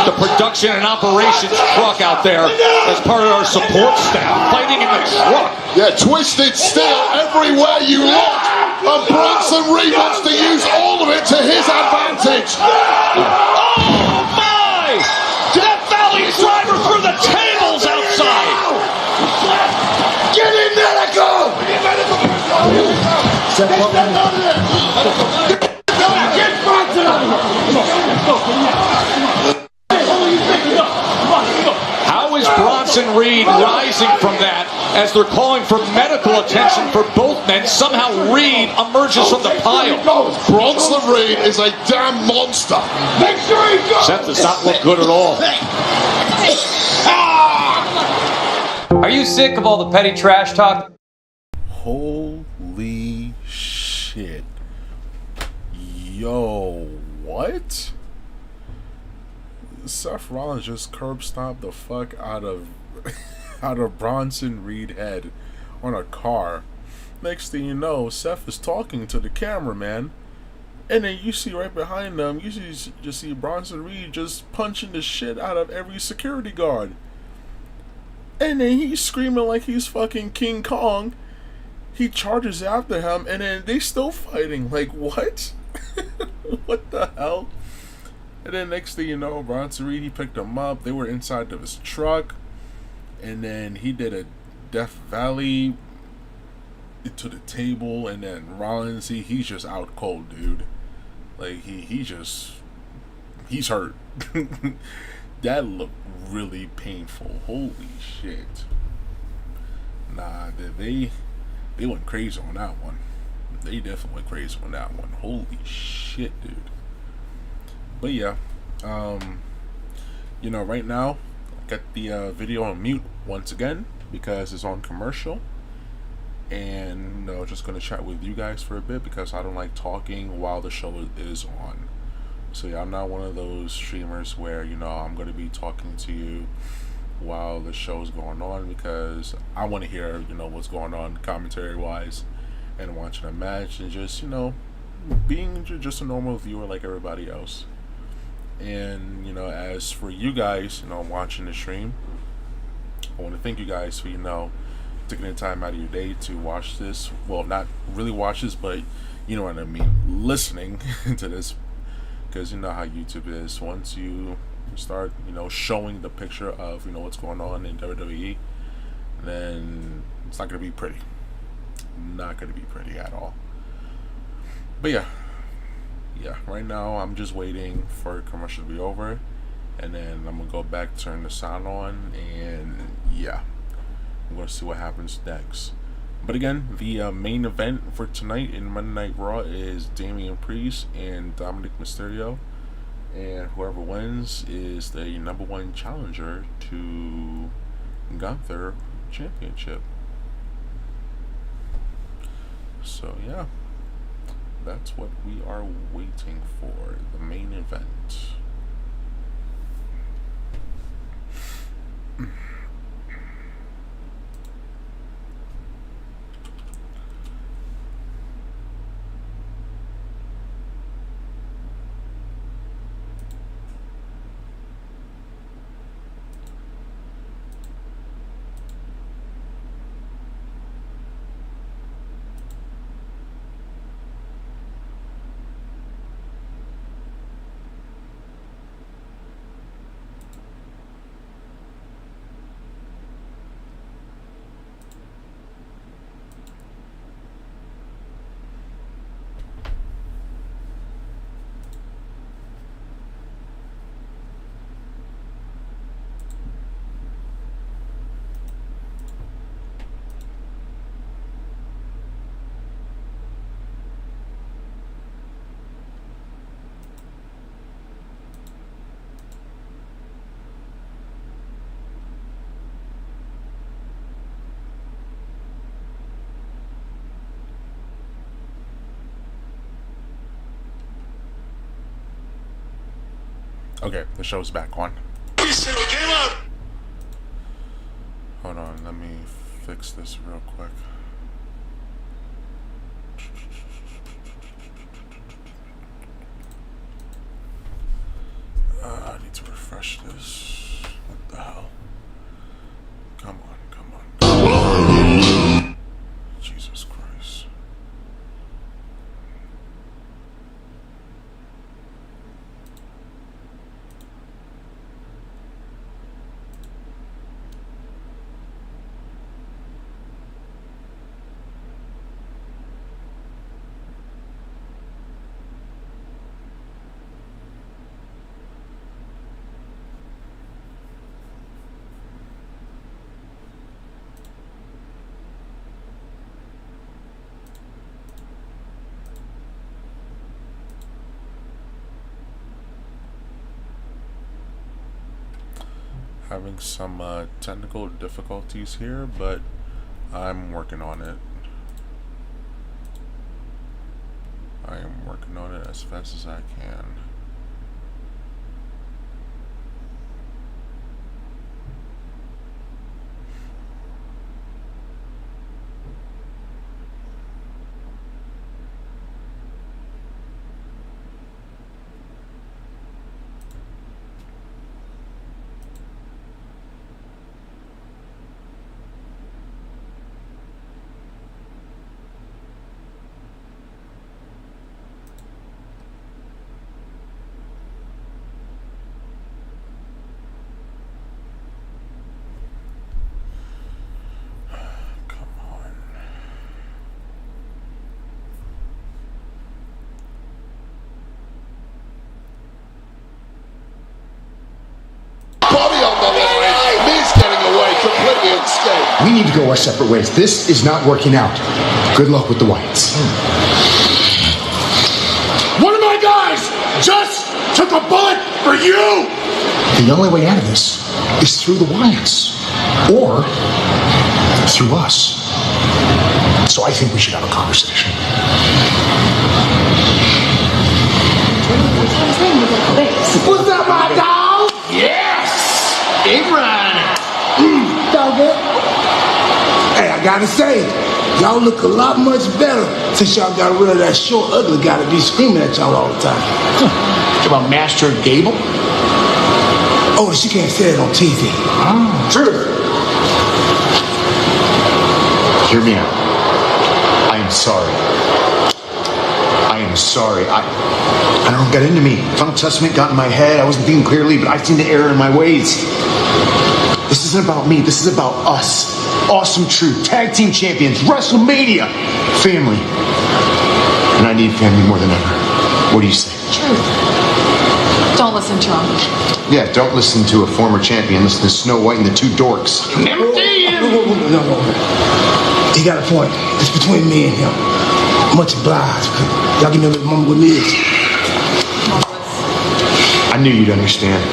the production and operations truck out there as part of our support staff, fighting in the truck. Yeah, twisted steel everywhere you look, and Bronson Reed wants to use all of it to his advantage. Oh my! Death Valley driver through the tables outside. Get in medical! Get Bronson out of How is Bronson Reed rising from that as they're calling for medical attention for both men? Somehow Reed emerges from the pile. Bronson Reed is a damn monster. Make sure he goes. Seth does not look good at all. Are you sick of all the petty trash talk? Holy shit. Yo, what? Seth Rollins just curb stomped the fuck out of Bronson Reed head on a car. Next thing you know, Seth is talking to the cameraman, and then you see right behind them, you just see Bronson Reed just punching the shit out of every security guard. And then he's screaming like he's fucking King Kong. He charges after him, and then they still fighting. Like, what? What the hell? And then next thing you know, Bronson Reed, he picked him up. They were inside of his truck. And then he did a Death Valley to the table. And then Rollins, he's just out cold, dude. Like, he's hurt. That looked really painful. Holy shit. Nah, they went crazy on that one. They definitely went crazy on that one. Holy shit, dude. But yeah, you know, right now, got the video on mute once again because it's on commercial. And, you know, just gonna chat with you guys for a bit because I don't like talking while the show is on. So yeah, I'm not one of those streamers where, you know, I'm going to be talking to you while the show's going on because I want to hear, you know, what's going on commentary wise and watching a match and just, you know, being just a normal viewer like everybody else. And, you know, as for you guys, you know, watching the stream, I want to thank you guys for, you know, taking the time out of your day to watch this. Well, not really watch this, but you know what I mean, listening to this. Because you know how YouTube is. Once you start, you know, showing the picture of, you know, what's going on in WWE, then it's not going to be pretty. Not going to be pretty at all. But yeah, right now I'm just waiting for commercial to be over. And then I'm going to go back, turn the sound on, and yeah, I'm going to see what happens next. But again, the main event for tonight in Monday Night Raw is Damian Priest and Dominic Mysterio. And whoever wins is the #1 challenger to Gunther Championship. So yeah, that's what we are waiting for, the main event. Okay, the show's back on. Hold on, let me fix this real quick. I need to refresh this. What the hell? Come on. Jesus Christ. having some technical difficulties here, but I'm working on it. I am working on it as fast as I can. We need to go our separate ways. This is not working out. Good luck with the Wyatts. One of my guys just took a bullet for you! The only way out of this is through the Wyatts. Or through us. So I think we should have a conversation. What's up, my dog? Yes! Big Ronnie. Dog. Hey, I gotta say, y'all look a lot much better since y'all got rid of that short, ugly guy that be screaming at y'all all the time. What about Master Gable? Oh, she can't say it on TV. True. Hear me out. I am sorry. I am sorry. I don't know what got into me. Final Testament got in my head. I wasn't thinking clearly, but I've seen the error in my ways. This isn't about me. This is about us. Awesome Truth, tag team champions, WrestleMania, family. And I need family more than ever. What do you say? Truth. Don't listen to him. Yeah, don't listen to a former champion. Listen to Snow White and the Two Dorks. No. He got a point. It's between me and him. Much obliged. Y'all give me a little moment with me. I knew you'd understand.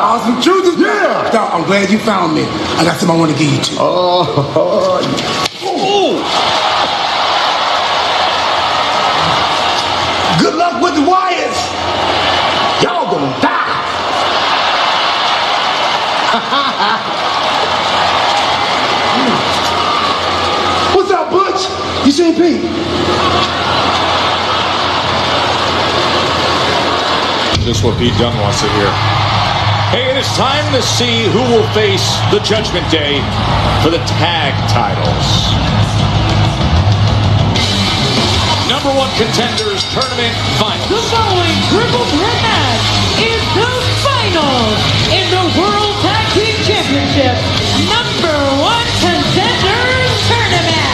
Awesome Truth is yeah. Dog, I'm glad you found me. I got something I want to give you to. Good luck with the Wyatts. Y'all gonna die. What's up, Butch? You seen Pete? Just what Pete Dunne wants to hear. Hey, it is time to see who will face the Judgment Day for the tag titles. Number one contenders tournament finals. The following triple threat match is the finals in the World Tag Team Championship number one contenders tournament.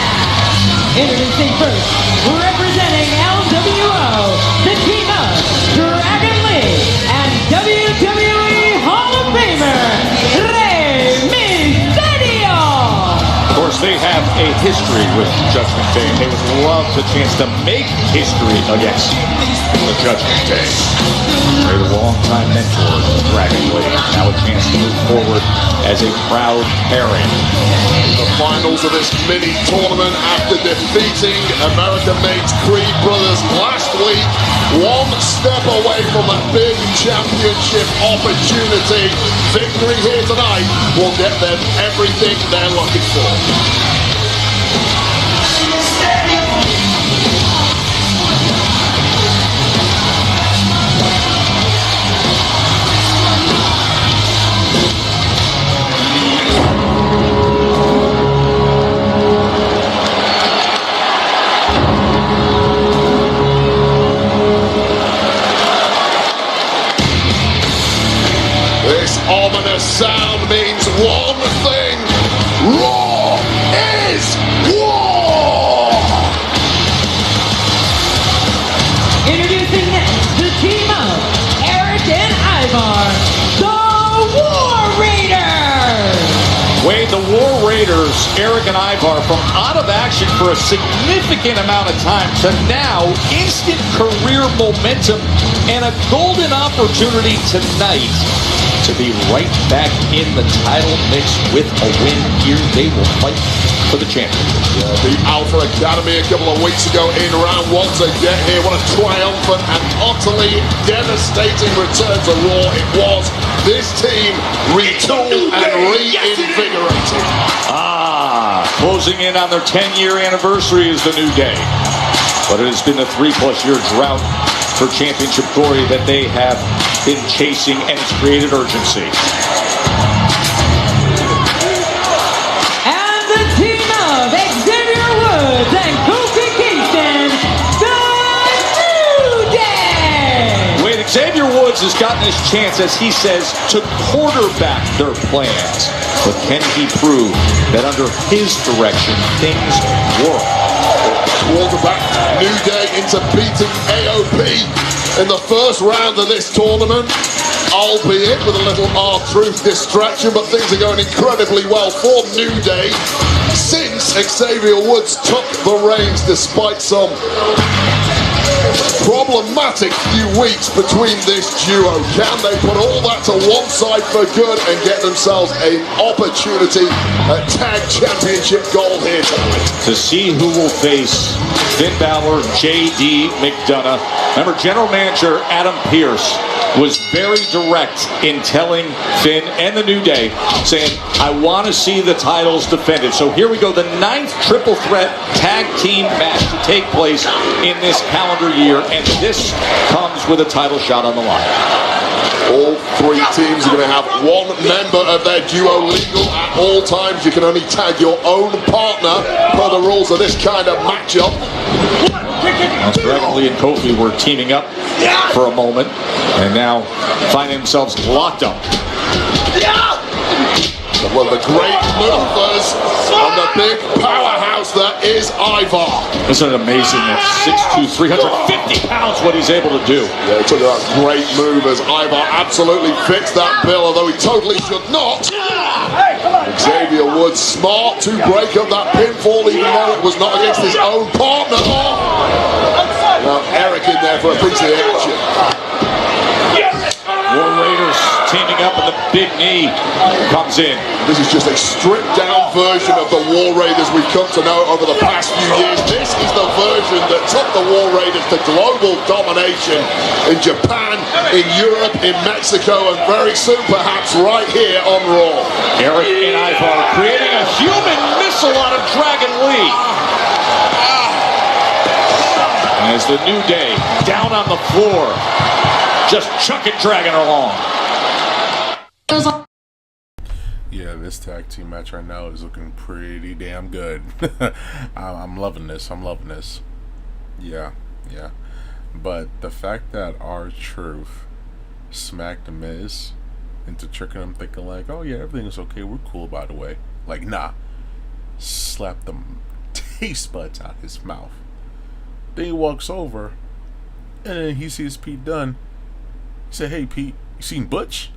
Introducing first, representing LWO, the team of Dragon Lee and WWE Hall of Famer, Rey Mysterio. Of course, they have a history with Judgment Day, and they would love the chance to make history against the Judgment Day. They're the longtime mentors of Dragon Lee. Now a chance to move forward as a proud pairing. The finals of this mini tournament after defeating American Nate's Creed brothers last week. One step away from a big championship opportunity. Victory here tonight will get them everything they're looking for. This ominous sound means one thing. Raw is war! Introducing next, the team of Eric and Ivar, the War Raiders. Wade, the War Raiders, Eric and Ivar, from out of action for a significant significant amount of time to now instant career momentum and a golden opportunity tonight to be right back in the title mix with a win here. They will fight for the championship. Yeah, the Alpha Academy a couple of weeks ago in round 1 to get here. What a triumphant and utterly devastating return to Raw it was. This team retooled and reinvigorated. Closing in on their 10-year anniversary is the New Day. But it has been a 3+ year drought for championship glory that they have been chasing, and it's created urgency. And the team of Xavier Woods and Kofi Kingston, the New Day! Wait, Xavier Woods has gotten his chance, as he says, to quarterback their plans. But can he prove that under his direction, things work? Quarterback New Day into beating AOP in the first round of this tournament, albeit with a little R-Truth distraction, but things are going incredibly well for New Day since Xavier Woods took the reins despite some problematic few weeks between this duo. Can they put all that to one side for good and get themselves an opportunity at Tag Championship gold here tonight? To see who will face Finn Balor, J.D. McDonough. Remember, General Manager Adam Pearce was very direct in telling Finn and the New Day, saying, I want to see the titles defended. So here we go, the 9th triple threat tag team match to take place in this calendar year, and this comes with a title shot on the line. All 3 teams are going to have one member of their duo legal at all times. You can only tag your own partner per the rules of this kind of matchup. Dragon Lee and Kofi were teaming up for a moment, and now finding themselves locked up. One of the great movers on the big powerhouse that is Ivar. Isn't it amazing at 6'2", 350 pounds what he's able to do? Yeah, he took that great move as Ivar absolutely fits that bill, although he totally should not. Xavier Woods smart to break up that pinfall, even though it was not against his own partner. Now Eric in there for a piece of the action. War Raiders teaming up, and the big knee comes in. This is just a stripped down version of the War Raiders we've come to know over the past few years. This is the version that took the War Raiders to global domination in Japan, in Europe, in Mexico, and very soon perhaps right here on Raw. Eric and Ivar creating a human missile out of Dragon Lee. As the New Day down on the floor, just chucking Dragon along. Yeah, this tag team match right now is looking pretty damn good. I'm loving this. I'm loving this. Yeah. But the fact that R-Truth smacked The Miz into tricking him, thinking like, oh yeah, everything is okay, we're cool by the way. Like, nah. Slapped the taste buds out his mouth. Then he walks over, and then he sees Pete Dunne. He said, hey Pete, you seen Butch?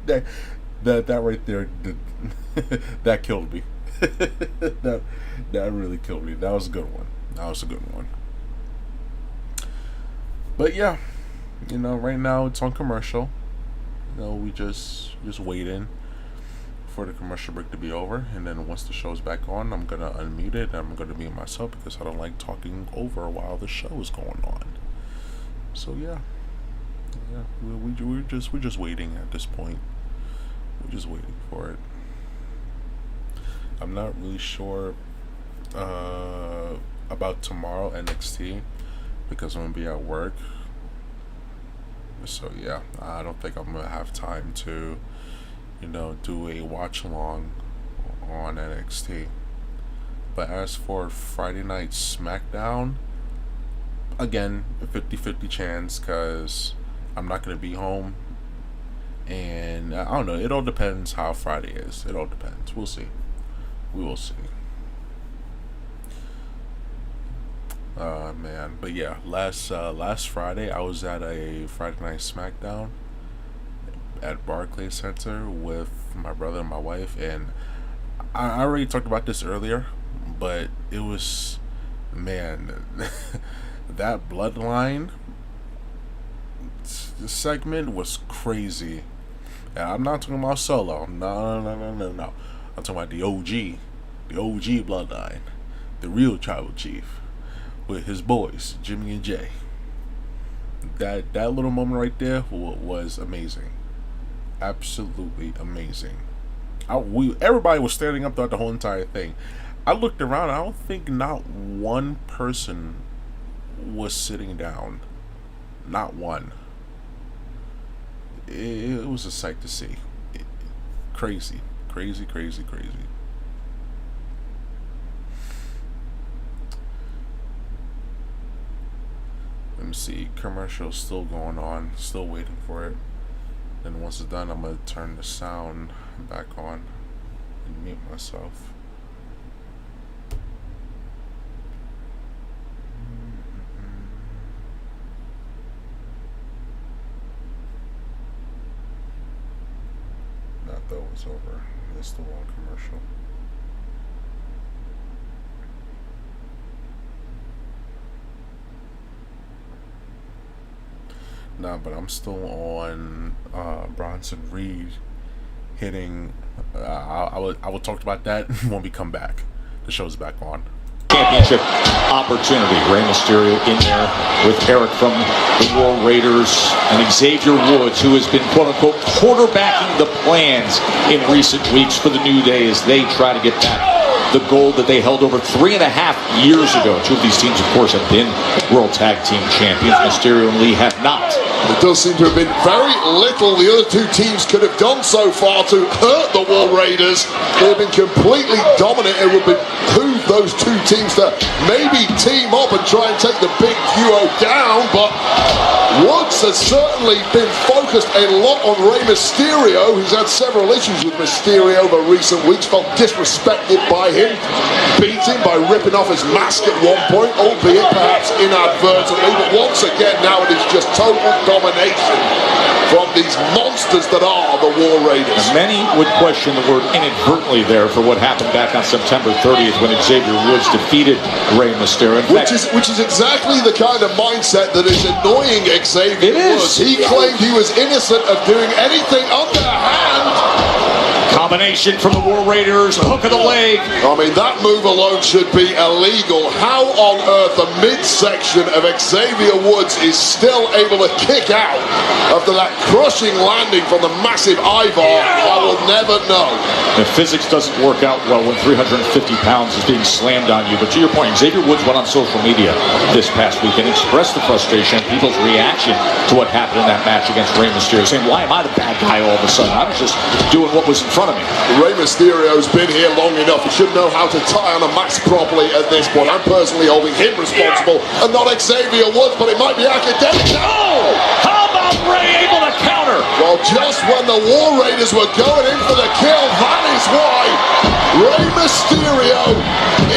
that right there, that killed me. that really killed me. That was a good one. But yeah, right now it's on commercial. We just waiting for the commercial break to be over, and then once the show's back on, I'm gonna unmute it and I'm gonna mute myself because I don't like talking over while the show is going on. So yeah, we're just waiting at this point. We're just waiting for it. I'm not really sure about tomorrow NXT because I'm gonna be at work. So yeah, I don't think I'm gonna have time to do a watch along on NXT. But as for Friday night SmackDown, again, a 50-50 chance because I'm not going to be home. And I don't know, it all depends how Friday is. It all depends. We'll see. We will see. Man. But yeah, last Friday I was at a Friday night SmackDown at Barclays Center with my brother and my wife, and I already talked about this earlier, but it was, man, that Bloodline segment was crazy. And I'm not talking about Solo. No. I'm talking about the OG Bloodline, the real Tribal Chief, with his boys, Jimmy and Jay. That little moment right there was amazing. Absolutely amazing. Everybody was standing up throughout the whole entire thing. I looked around. I don't think not one person was sitting down. Not one. It was a sight to see. Crazy. Let me see. Commercial still going on. Still waiting for it. Then once it's done, I'm gonna turn the sound back on and mute myself. Not though it's over. It's still on commercial. Nah, but I'm still on Bronson Reed hitting. I will talk about that when we come back. The show's back on. Championship opportunity. Rey Mysterio in there with Eric from the War Raiders and Xavier Woods, who has been quote-unquote quarterbacking the plans in recent weeks for the New Day as they try to get back the gold that they held over 3.5 years ago. Two of these teams, of course, have been World Tag Team Champions. Mysterio and Lee have not. It does seem to have been very little the other two teams could have done so far to hurt the War Raiders. They've been completely dominant. It would behoove those two teams to maybe team up and try and take the big duo down, but Woods has certainly been focused a lot on Rey Mysterio. He's had several issues with Mysterio over recent weeks, felt disrespected by him, beat him by ripping off his mask at one point, albeit perhaps inadvertently, but once again now it is just total domination from these monsters that are the War Raiders. Many would question the word inadvertently there for what happened back on September 30th when Xavier Woods defeated Rey Mysterio. Which is exactly the kind of mindset that is annoying Xavier Woods. He claimed he was innocent of doing anything underhand. Combination from the War Raiders, hook of the leg. I mean, that move alone should be illegal. How on earth the midsection of Xavier Woods is still able to kick out after that crushing landing from the massive Ivar, I will never know. The physics doesn't work out well when 350 pounds is being slammed on you. But to your point, Xavier Woods went on social media this past week and expressed the frustration, people's reaction to what happened in that match against Rey Mysterio, saying, why am I the bad guy all of a sudden? I was just doing what was in front of me. Rey Mysterio's been here long enough. He should know how to tie on a mask properly at this point. I'm personally holding him responsible and not Xavier Woods, but it might be academic. Oh! How about Rey able to counter? Well, just when the War Raiders were going in for the kill, that is why Rey Mysterio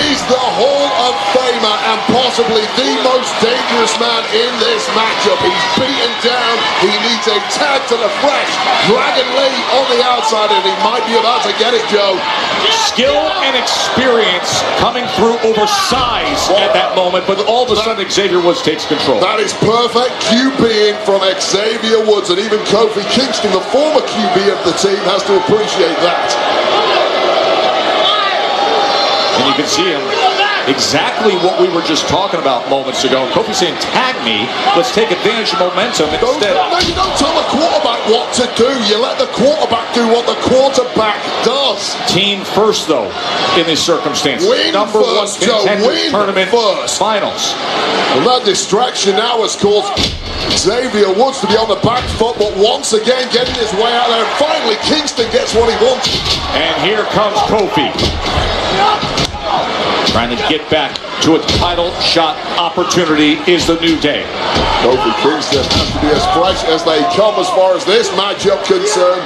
is the Hall of Famer and possibly the most dangerous man in this matchup. He's beaten down. He needs a tag to the flesh. Dragon Lee on the outside, and he might be about to get it, Joe. Skill and experience coming through over size at that moment, but all of a sudden Xavier Woods takes control. That is perfect QBing from Xavier Woods, and even Kofi Kingston, the former QB of the team, has to appreciate that. And you can see him exactly what we were just talking about moments ago. Kofi saying, tag me, let's take advantage of momentum instead. You don't tell the quarterback what to do. You let the quarterback do what the quarterback does. Team first, though, in this circumstance. Win Number first, one contender Joe. Win tournament first. Finals. And that distraction now has caused Xavier Woods to be on the back foot, but once again getting his way out there. And finally, Kingston gets what he wants. And here comes Kofi. Trying to get back to a title shot opportunity is the New Day. Kofi Kingston has to be as fresh as they come as far as this matchup concerned.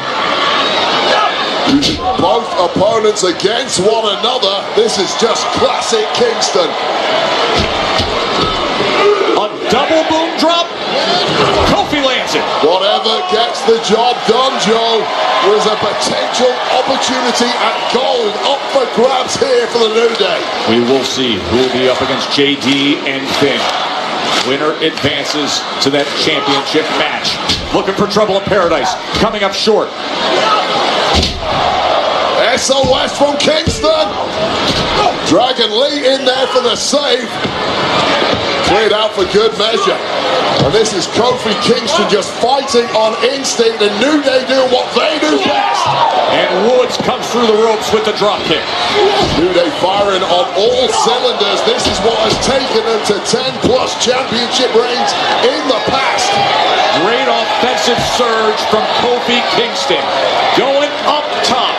Using both opponents against one another. This is just classic Kingston. A double boom drop. Kofi lands. demands it. Whatever gets the job done, Joe, was a potential opportunity at gold up for grabs here for the New Day. We will see who will be up against JD and Finn. Winner advances to that championship match. Looking for trouble in paradise. Coming up short. SOS from Kingston. Dragon Lee in there for the save. Cleared out for good measure. And this is Kofi Kingston just fighting on instinct. The New Day do what they do best. And Woods comes through the ropes with the drop kick. New Day firing on all cylinders. This is what has taken them to 10+ championship reigns in the past. Great offensive surge from Kofi Kingston. Going up top.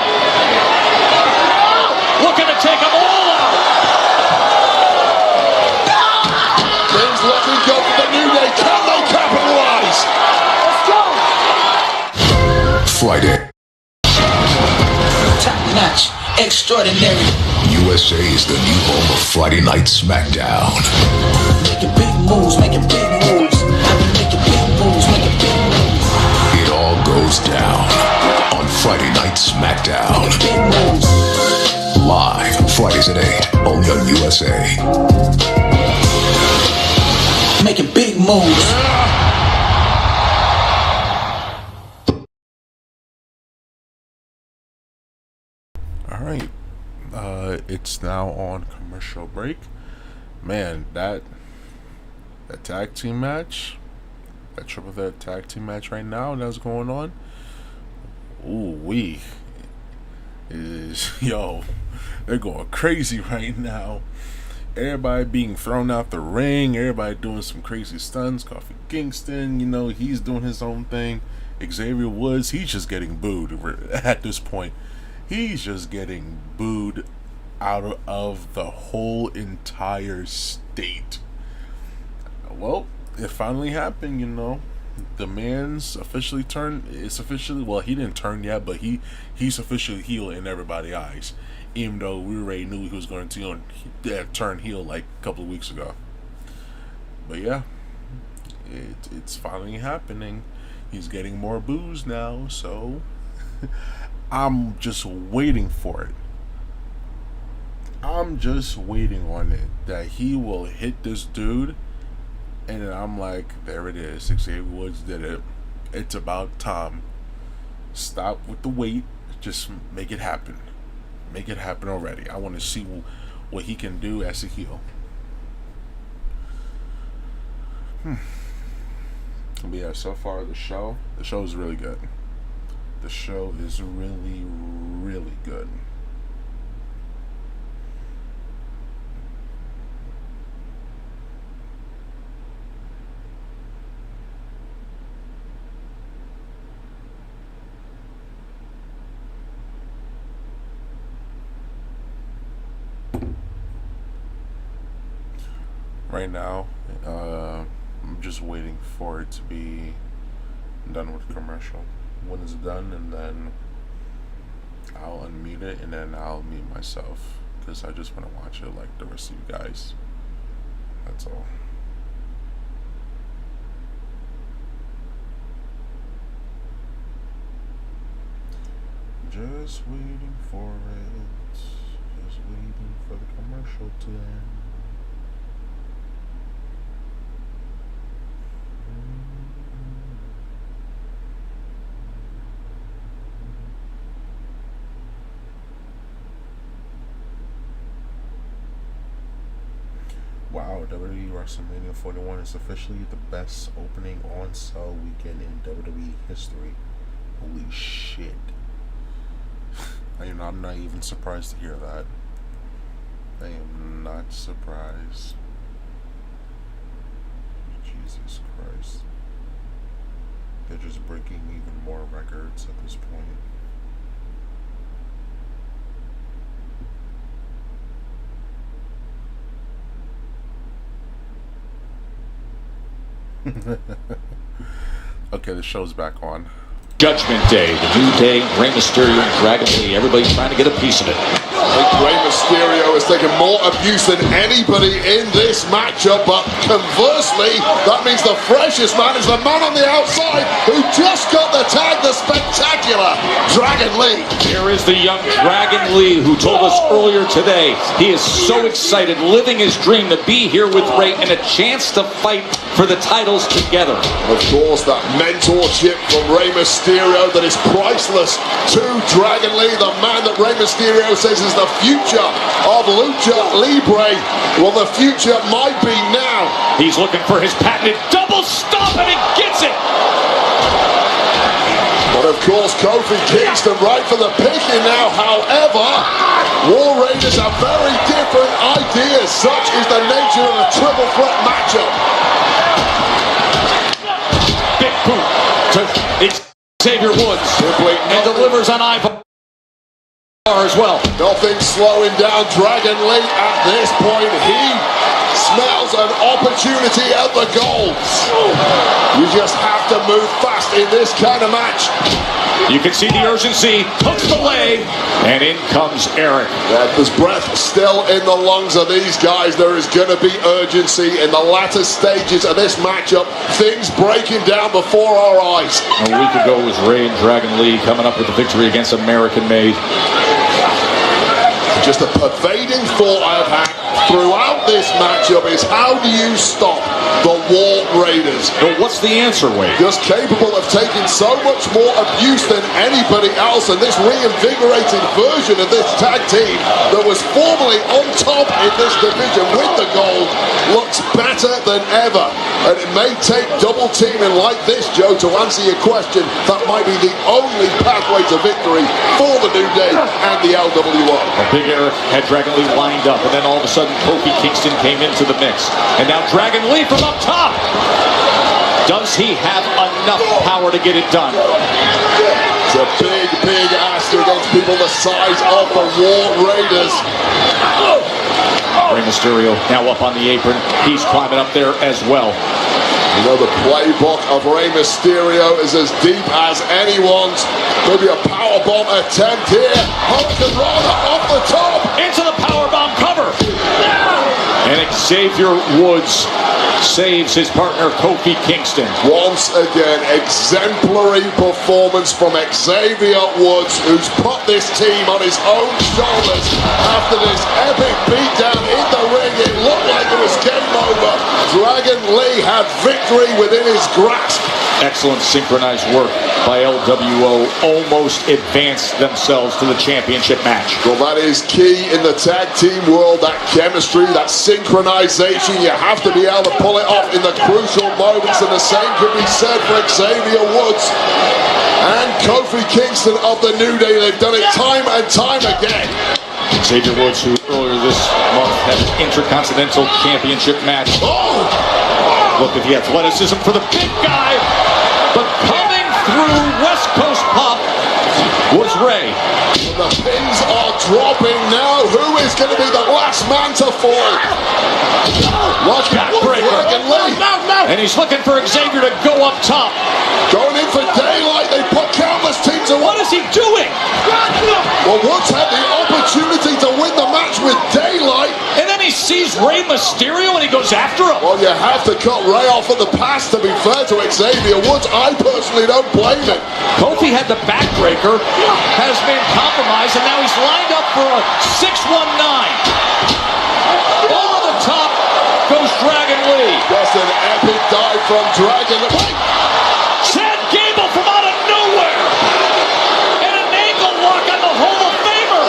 Looking to take them all out. Things looking good for the New Day. Can they capitalize? Let's go. Friday. Top notch, extraordinary. USA is the new home of Friday Night SmackDown. Making big moves, making big moves. Making big moves, making big moves. It all goes down on Friday Night SmackDown. Big moves. Live Fridays at 8, only on USA. Making big moves. All right, it's now on commercial break. Man, that tag team match, that triple threat tag team match right now that's going on. Ooh-wee. They're going crazy right now. Everybody being thrown out the ring. Everybody doing some crazy stunts. Kofi Kingston, he's doing his own thing. Xavier Woods, he's just getting booed at this point. He's just getting booed out of the whole entire state. Well, it finally happened, The man's officially turned. It's officially, well, he didn't turn yet, but he's officially heel in everybody's eyes. Even though we already knew he was going to turn heel like a couple of weeks ago. But yeah, it's finally happening. He's getting more boos now, so I'm just waiting for it. I'm just waiting on it, that he will hit this dude, and then I'm like, there it is. Xavier Woods did it. It's about time. Stop with the wait. Just make it happen. Make it happen already. I want to see what he can do as a heel. But yeah, so far the show is really good. The show is really, really good. Right now, I'm just waiting for it to be done with the commercial. When it's done, and then I'll unmute it, and then I'll mute myself, because I just want to watch it like the rest of you guys. That's all. Just waiting for it. Just waiting for the commercial to end. Wow, WWE WrestleMania 41 is officially the best opening on-sale weekend in WWE history. Holy shit. I'm not even surprised to hear that. I am not surprised. Jesus Christ. They're just breaking even more records at this point. Okay, the show's back on. Judgment Day, the New Day, Rey Mysterio, and Dragon Lee. Everybody trying to get a piece of it. think Rey Mysterio has taken more abuse than anybody in this matchup, but conversely, that means the freshest man is the man on the outside who just got the tag, the spectacular Dragon Lee. Here is the young Dragon Lee who told us earlier today he is so excited, living his dream to be here with Rey and a chance to fight for the titles together. Of course, that mentorship from Rey Mysterio that is priceless to Dragon Lee, the man that Rey Mysterio says is the future of Lucha Libre. Well, the future might be now. He's looking for his patented double stomp and he gets it. But of course, Kofi Kingston right for the picking now. However, War Raiders have very different ideas. Such is the nature of a triple threat matchup. Big boot to Xavier Woods. Simply and delivers on Ivar as well. Nothing slowing down Dragon Lee at this point. He smells an opportunity at the goal. You just have to move fast in this kind of match. You can see the urgency, hooks the leg, and in comes Eric. There's breath still in the lungs of these guys. There is going to be urgency in the latter stages of this matchup. Things breaking down before our eyes. A week ago was Rey and Dragon Lee coming up with the victory against American Made. Just a pervading thought I have had throughout this matchup is how do you stop the War Raiders? But what's the answer, Wade? Just capable of taking so much more abuse than anybody else, and this reinvigorated version of this tag team that was formerly on top in this division with the gold looks better than ever. And it may take double teaming like this, Joe, to answer your question. That might be the only pathway to victory for the New Day and the LWO. Big Eric had Dragon Lee lined up, and then all of a sudden Kofi Kingston came into the mix. And now Dragon Lee from up top. Does he have enough power to get it done? It's a big, big ask against people the size of the War Raiders. Rey Mysterio now up on the apron. He's climbing up there as well. You know, the playbook of Rey Mysterio is as deep as anyone's. Maybe a powerbomb attempt here. Hurricane Rana off the top. Into the powerbomb cover. And Xavier Woods saves his partner Kofi Kingston. Once again, exemplary performance from Xavier Woods, who's put this team on his own shoulders. After this epic beatdown in the ring, it looked like it was game over. Dragon Lee had victory within his grasp. Excellent synchronized work by LWO. Almost advanced themselves to the championship match. Well, that is key in the tag team world, that chemistry, that synchronization. You have to be able to pull it off in the crucial moments, and the same could be said for Xavier Woods and Kofi Kingston of the New Day. They've done it time and time again. Xavier Woods, who earlier this month had an Intercontinental Championship match. Look at the athleticism for the big guy, but coming through West Coast Pop was Rey. The pins are dropping now. Who is going to be the last man to fall? Dragon Lee. And he's looking for Xavier to go up top. Going in for daylight. They put countless teams away. What is he doing? Well, Woods had the opportunity to win the match with daylight. And then he sees Rey Mysterio and he goes after him. Well, you have to cut Rey off at the pass, to be fair to Xavier Woods. I personally don't blame him. Kofi had the backbreaker, has been compromised, and now he's lined up for a 619. Over the top goes Dragon Lee. Just an epic dive from Dragon Lee. Chad Gable from out of nowhere. And an ankle lock on the Hall of Famer.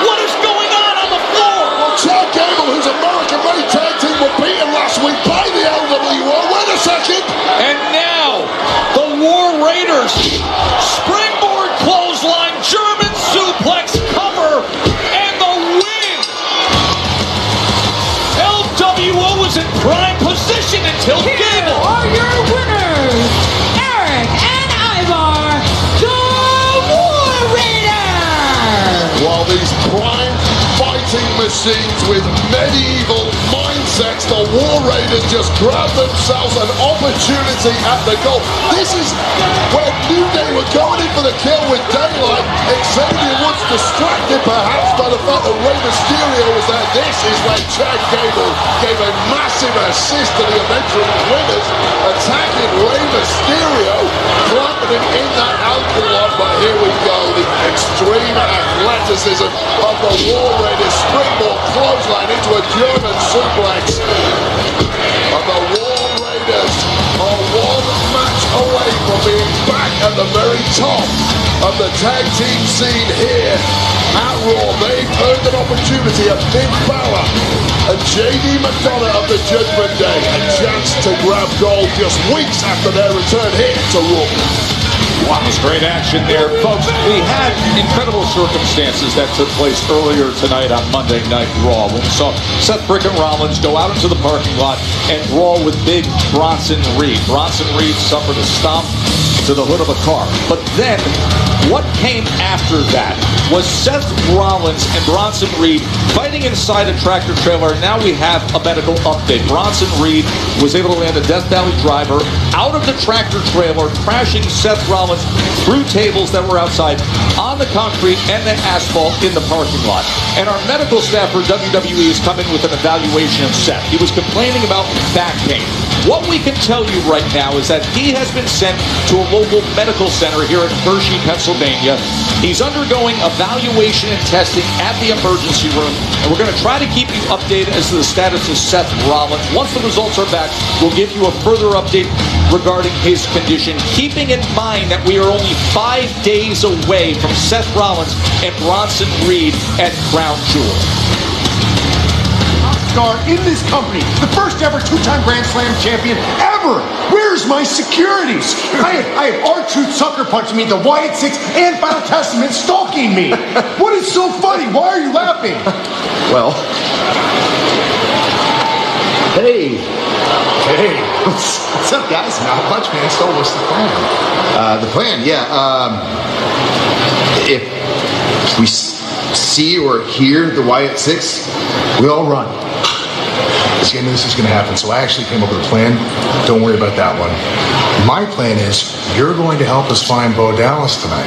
What is going on the floor? Well, Chad Gable, whose American-made tag team were beaten last week by the LWO. Wait a second. And now, the War Raiders. Springboard clothesline, German suplex cover, and the win. LWO was in prime position until Gable. Are your winners, Eric and Ivar, the War Raiders. While these prime fighting machines with medieval mindset sex, the War Raiders just grab themselves an opportunity at the goal. This is where New Day were going in for the kill with Daylight. Xavier Woods distracted perhaps by the fact that Rey Mysterio was there. This is where Chad Gable gave a massive assist to the eventual winners, attacking Rey Mysterio, clamping him in that ankle lock. But here we go, the extreme athleticism of the War Raiders. Springboard clothesline into a German suplex. And the War Raiders are one match away from being back at the very top of the tag team scene here at Raw. They've earned an opportunity of Finn Balor and JD McDonough of the Judgment Day a chance to grab gold just weeks after their return here to Raw. Wow, it was great action there. Folks, we had incredible circumstances that took place earlier tonight on Monday Night Raw when we saw Seth Frickin' Rollins go out into the parking lot and brawl with big Bronson Reed. Bronson Reed suffered a stomp to the hood of a car. But then, what came after that was Seth Rollins and Bronson Reed fighting inside a tractor trailer. Now we have a medical update. Bronson Reed was able to land a Death Valley driver out of the tractor trailer, crashing Seth Rollins through tables that were outside on the concrete and the asphalt in the parking lot. And our medical staff for WWE is coming with an evaluation of Seth. He was complaining about back pain. What we can tell you right now is that he has been sent to a local medical center here in Hershey, Pennsylvania. He's undergoing evaluation and testing at the emergency room, and we're going to try to keep you updated as to the status of Seth Rollins. Once the results are back, we'll give you a further update regarding his condition, keeping in mind that we are only 5 days away from Seth Rollins and Bronson Reed at Crown Jewel. In this company, the first ever two-time Grand Slam champion ever. Where's my securities? I have R-Truth sucker punching me, the Wyatt Six, and Final Testament stalking me. What is so funny? Why are you laughing? Well, hey, what's up, guys? Not much, man. So what's the plan? The plan, yeah. If we see or hear the Wyatt Six, we all run. I knew this was going to happen, so I actually came up with a plan. Don't worry about that one. My plan is you're going to help us find Bo Dallas tonight.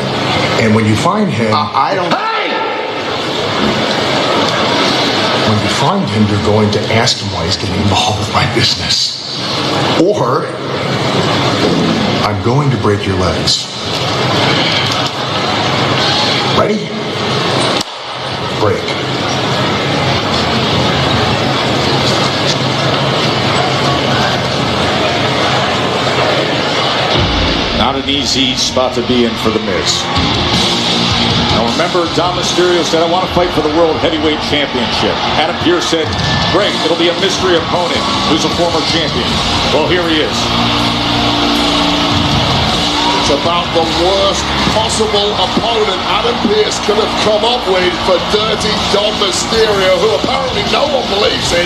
And when you find him... I don't... Hey! When you find him, you're going to ask him why he's getting involved with my business. Or I'm going to break your legs. Ready? Break. Not an easy spot to be in for The Miz. Now remember, Dom Mysterio said, I want to fight for the World Heavyweight Championship. Adam Pearce said, great, it'll be a mystery opponent who's a former champion. Well, here he is. It's about the worst possible opponent Adam Pearce could have come up with for Dirty Dom Mysterio, who apparently no one believes in.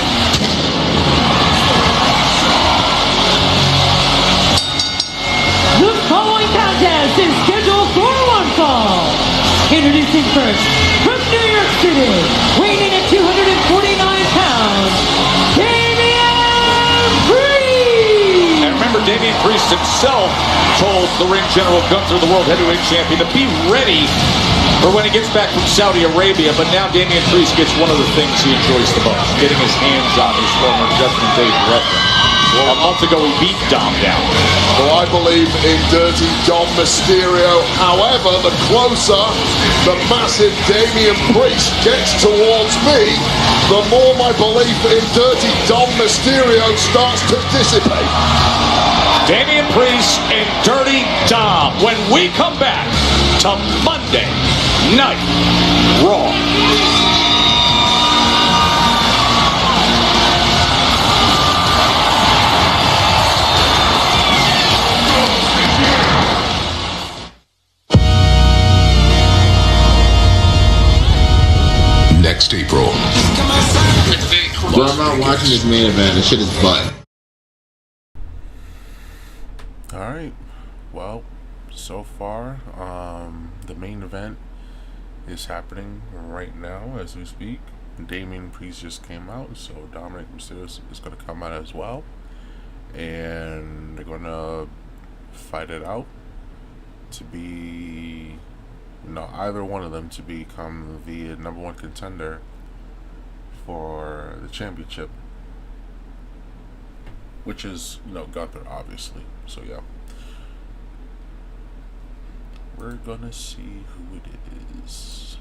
The following contest is scheduled for one fall. Introducing first, from New York City, weighing in at 249 pounds, Damian Priest! And remember, Damian Priest himself told the ring general Gunther, the World Heavyweight Champion, to be ready for when he gets back from Saudi Arabia. But now Damian Priest gets one of the things he enjoys the most, getting his hands on his former Judgment Day brethren. A month ago, he beat Dom down. Well, I believe in Dirty Dom Mysterio. However, the closer the massive Damian Priest gets towards me, the more my belief in Dirty Dom Mysterio starts to dissipate. Damian Priest and Dirty Dom when we come back to Monday Night Raw. Next April. Bro, I'm not watching this main event. This shit is butt. Alright. Well, so far, the main event is happening right now as we speak. Damian Priest just came out, so Dominic Mysterio is going to come out as well. And they're going to fight it out to be, either one of them to become the #1 contender for the championship, which is, Gunther, obviously. So yeah, we're gonna see who it is.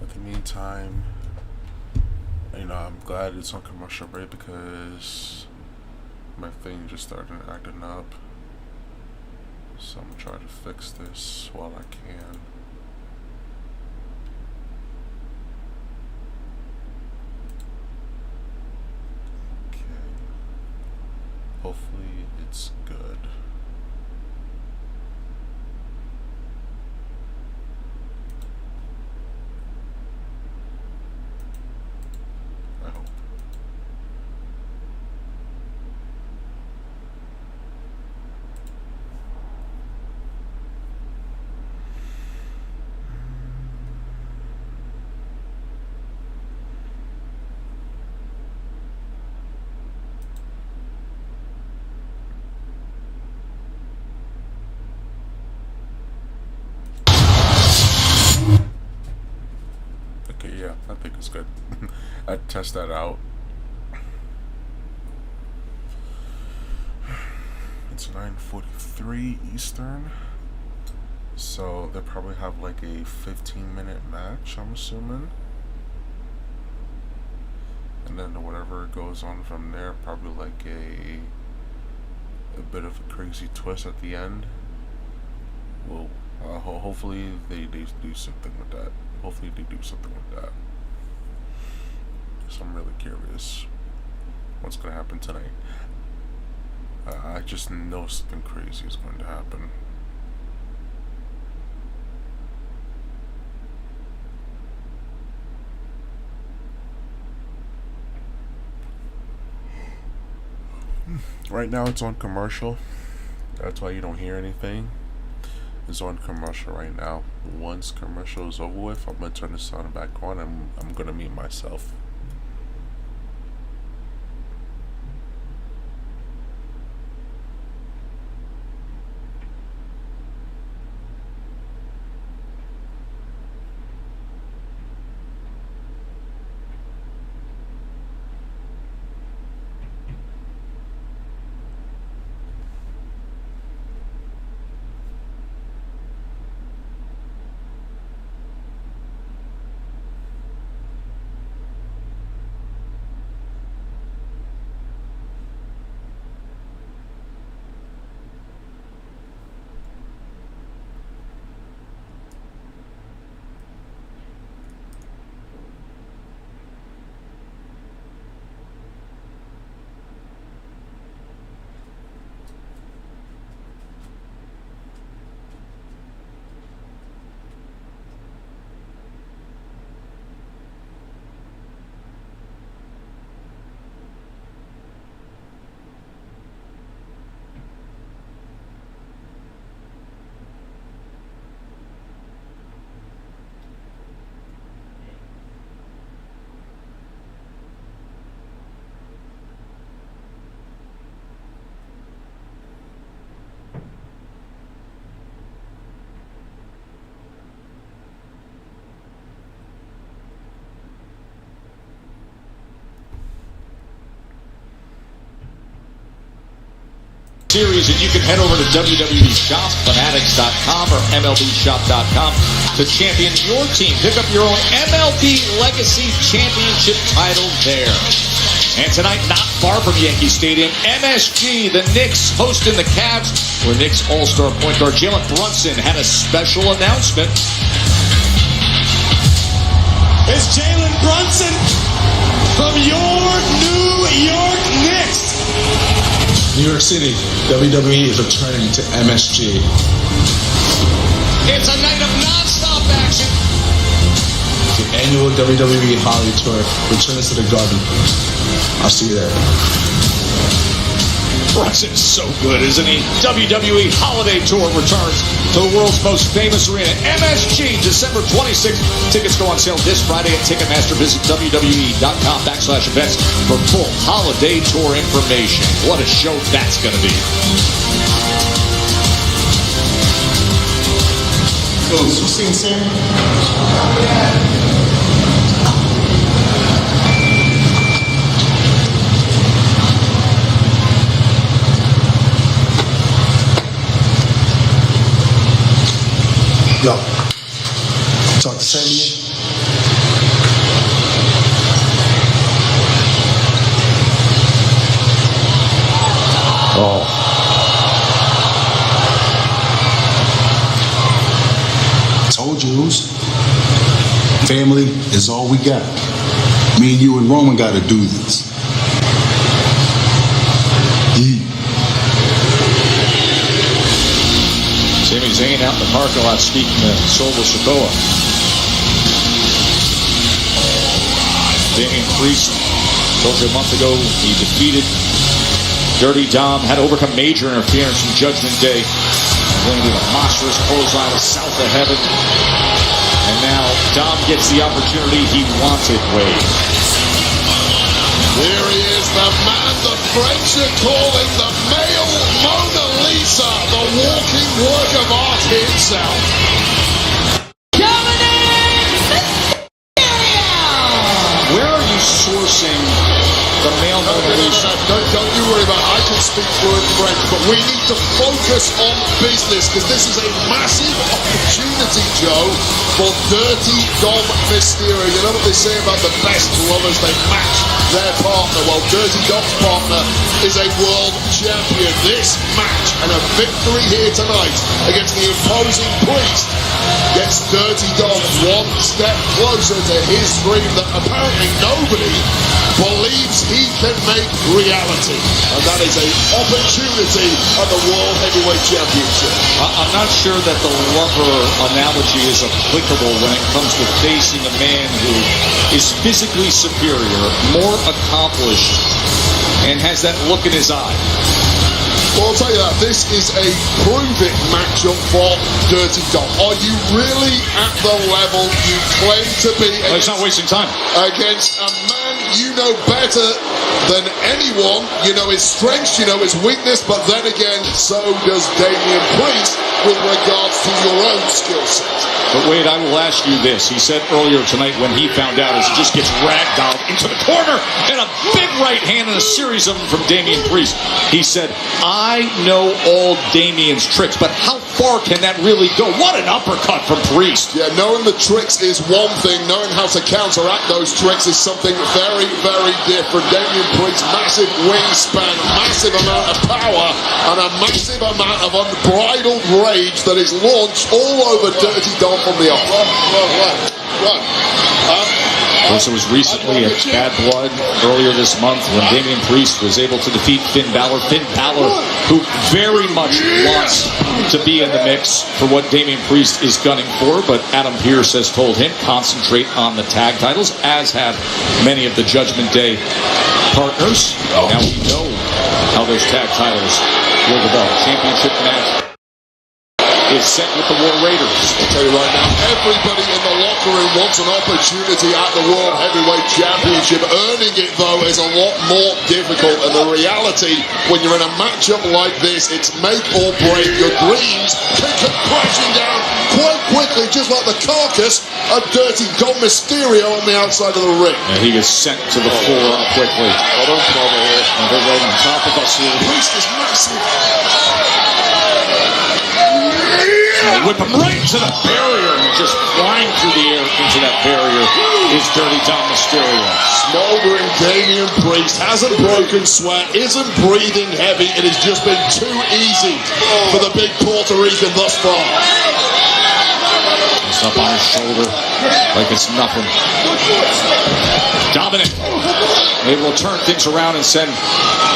In the meantime, I'm glad it's on commercial break because my thing just started acting up. So I'm gonna try to fix this while I can. Okay. Hopefully it's good. I hope. Okay, yeah, I think it's good. I'd test that out. It's 9:43 Eastern, so they'll probably have like a 15-minute match, I'm assuming. And then whatever goes on from there, probably like a bit of a crazy twist at the end. Well, hopefully they do something with that. Hopefully they do something with that. So I'm really curious what's going to happen tonight. I just know something crazy is going to happen. Right now it's on commercial. That's why you don't hear anything. It's on commercial right now. Once commercial is over with, I'm gonna turn the sound back on and I'm gonna mute myself. Series, and you can head over to www.shopfanatics.com or mlbshop.com to champion your team. Pick up your own MLB Legacy Championship title there. And tonight, not far from Yankee Stadium, MSG, the Knicks hosting the Cavs, where Knicks All-Star point guard Jalen Brunson had a special announcement. It's Jalen Brunson from your New York Knicks. New York City, WWE is returning to MSG. It's a night of non-stop action. The annual WWE Holiday Tour returns to the Garden. I'll see you there. Brunson's so good, isn't he? WWE Holiday Tour returns to the world's most famous arena, MSG, December 26th. Tickets go on sale this Friday at Ticketmaster. Visit WWE.com/events for full Holiday Tour information. What a show that's going to be. You seen Sam? Yo, talk to Sammy yet? Oh. Told you, family is all we got. Me and you and Roman got to do this. Sammy's hanging out in the parking lot speaking to Solo Sikoa. Damian Priest, told you a month ago, he defeated Dirty Dom, had to overcome major interference from Judgment Day. Going to the monstrous clothesline south of heaven. And now Dom gets the opportunity he wanted, Wade. Here he is, the man the French are calling the male Mona Lisa, the walking work of art himself. Where are you sourcing the male Mona Lisa? Don't you worry about it. I can speak fluent French, but we need to focus on business because this is a massive opportunity, Joe, for Dirty Dom Mysterio. You know what they say about the best lovers? They match their partner. Well, Dirty Dom's partner is a world champion. This match and a victory here tonight against the imposing Priest gets Dirty Dom one step closer to his dream that apparently nobody believes he can make reality. And that is an opportunity at the World Heavyweight Championship. I'm not sure that the lover analogy is applicable when it comes to facing a man who is physically superior, more accomplished, and has that look in his eye. Well, I'll tell you that, this is a prove-it matchup for Dirty Dom. Are you really at the level you claim to be? Well, he's not wasting time. Against a man you know better than anyone. You know his strengths, you know his weakness, but then again, so does Damian Priest with regards to your own skill set. But Wade, I will ask you this. He said earlier tonight when he found out as he just gets ragdolled into the corner and a big right hand and a series of them from Damian Priest. He said, I know all Damian's tricks, but how far can that really go? What an uppercut from Priest. Yeah, knowing the tricks is one thing. Knowing how to counteract those tricks is something very, very different. Damian Priest, massive wingspan, massive amount of power, and a massive amount of unbridled rage that is launched all over Dirty Dom from the off. Right. Of course, it was recently at Bad Blood earlier this month when Damian Priest was able to defeat Finn Balor. Finn Balor, who very much wants to be in the mix for what Damian Priest is gunning for, but Adam Pearce has told him concentrate on the tag titles, as have many of the Judgment Day partners. Now we know how those tag titles will develop. Championship match is set with the War Raiders. I'll tell you right now, everybody in the locker room wants an opportunity at the World Heavyweight Championship. Earning it, though, is a lot more difficult. And the reality, when you're in a matchup like this, it's make or break. Your dreams can come crashing down quite quickly, just like the carcass of Dirty Dom Mysterio on the outside of the ring. And he gets sent to the floor quickly. Hold on, here. And they're right on top of us here. Priest is massive. Whip him right to the barrier, and just flying through the air into that barrier is Dirty Dom Mysterio. Smoldering Damian Priest, hasn't broken sweat, isn't breathing heavy. It has just been too easy for the big Puerto Rican thus far. It's up on his shoulder like it's nothing. Dominic Maybe we'll turn things around and send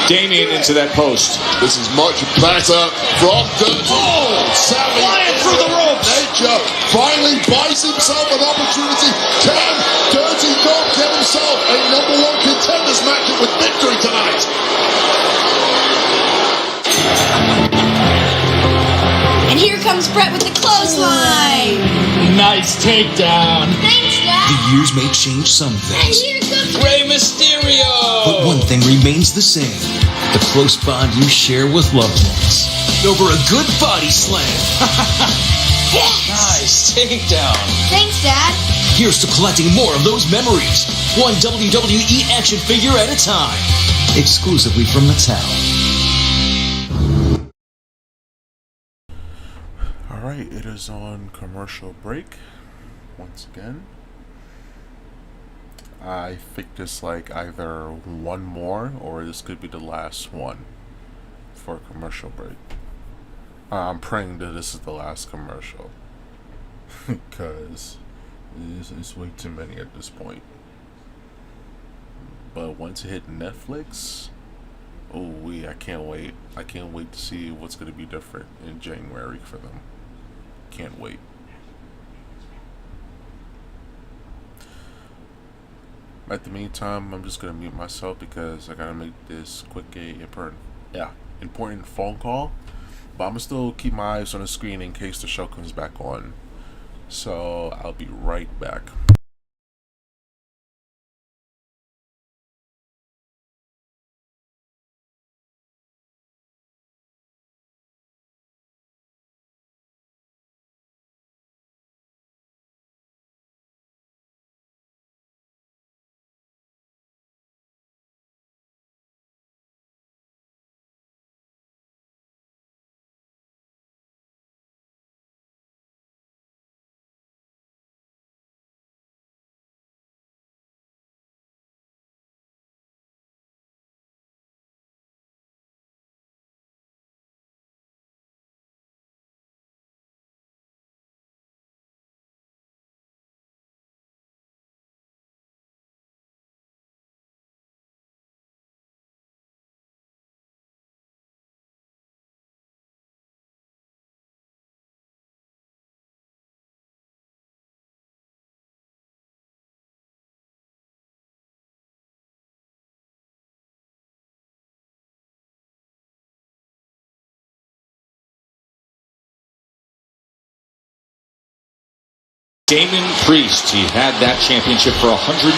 Damien into that post. This is much better from Dirty. Savvy flying through the ropes. Nature finally buys himself an opportunity. Can Dirty Dom get himself a number one contenders matchup with victory tonight? And here comes Brett with the clothesline. Nice takedown. Thanks, Dad. The years may change some And things, here comes Rey Mysterio. but one thing remains the same: the close bond you share with loved ones over a good body slam. Nice takedown. Thanks, Dad. Here's to collecting more of those memories, one WWE action figure at a time, exclusively from Mattel. Alright, it is on commercial break once again. I think this like either one more or this could be the last one for a commercial break. I'm praying that this is the last commercial because it's way too many at this point. But once it hit Netflix, oh I can't wait. I can't wait to see what's going to be different in January for them. Can't wait. At the meantime, I'm just gonna mute myself because I gotta make this quick important phone call. But I'm gonna still keep my eyes on the screen in case the show comes back on. So I'll be right back. Damon Priest, he had that championship for 180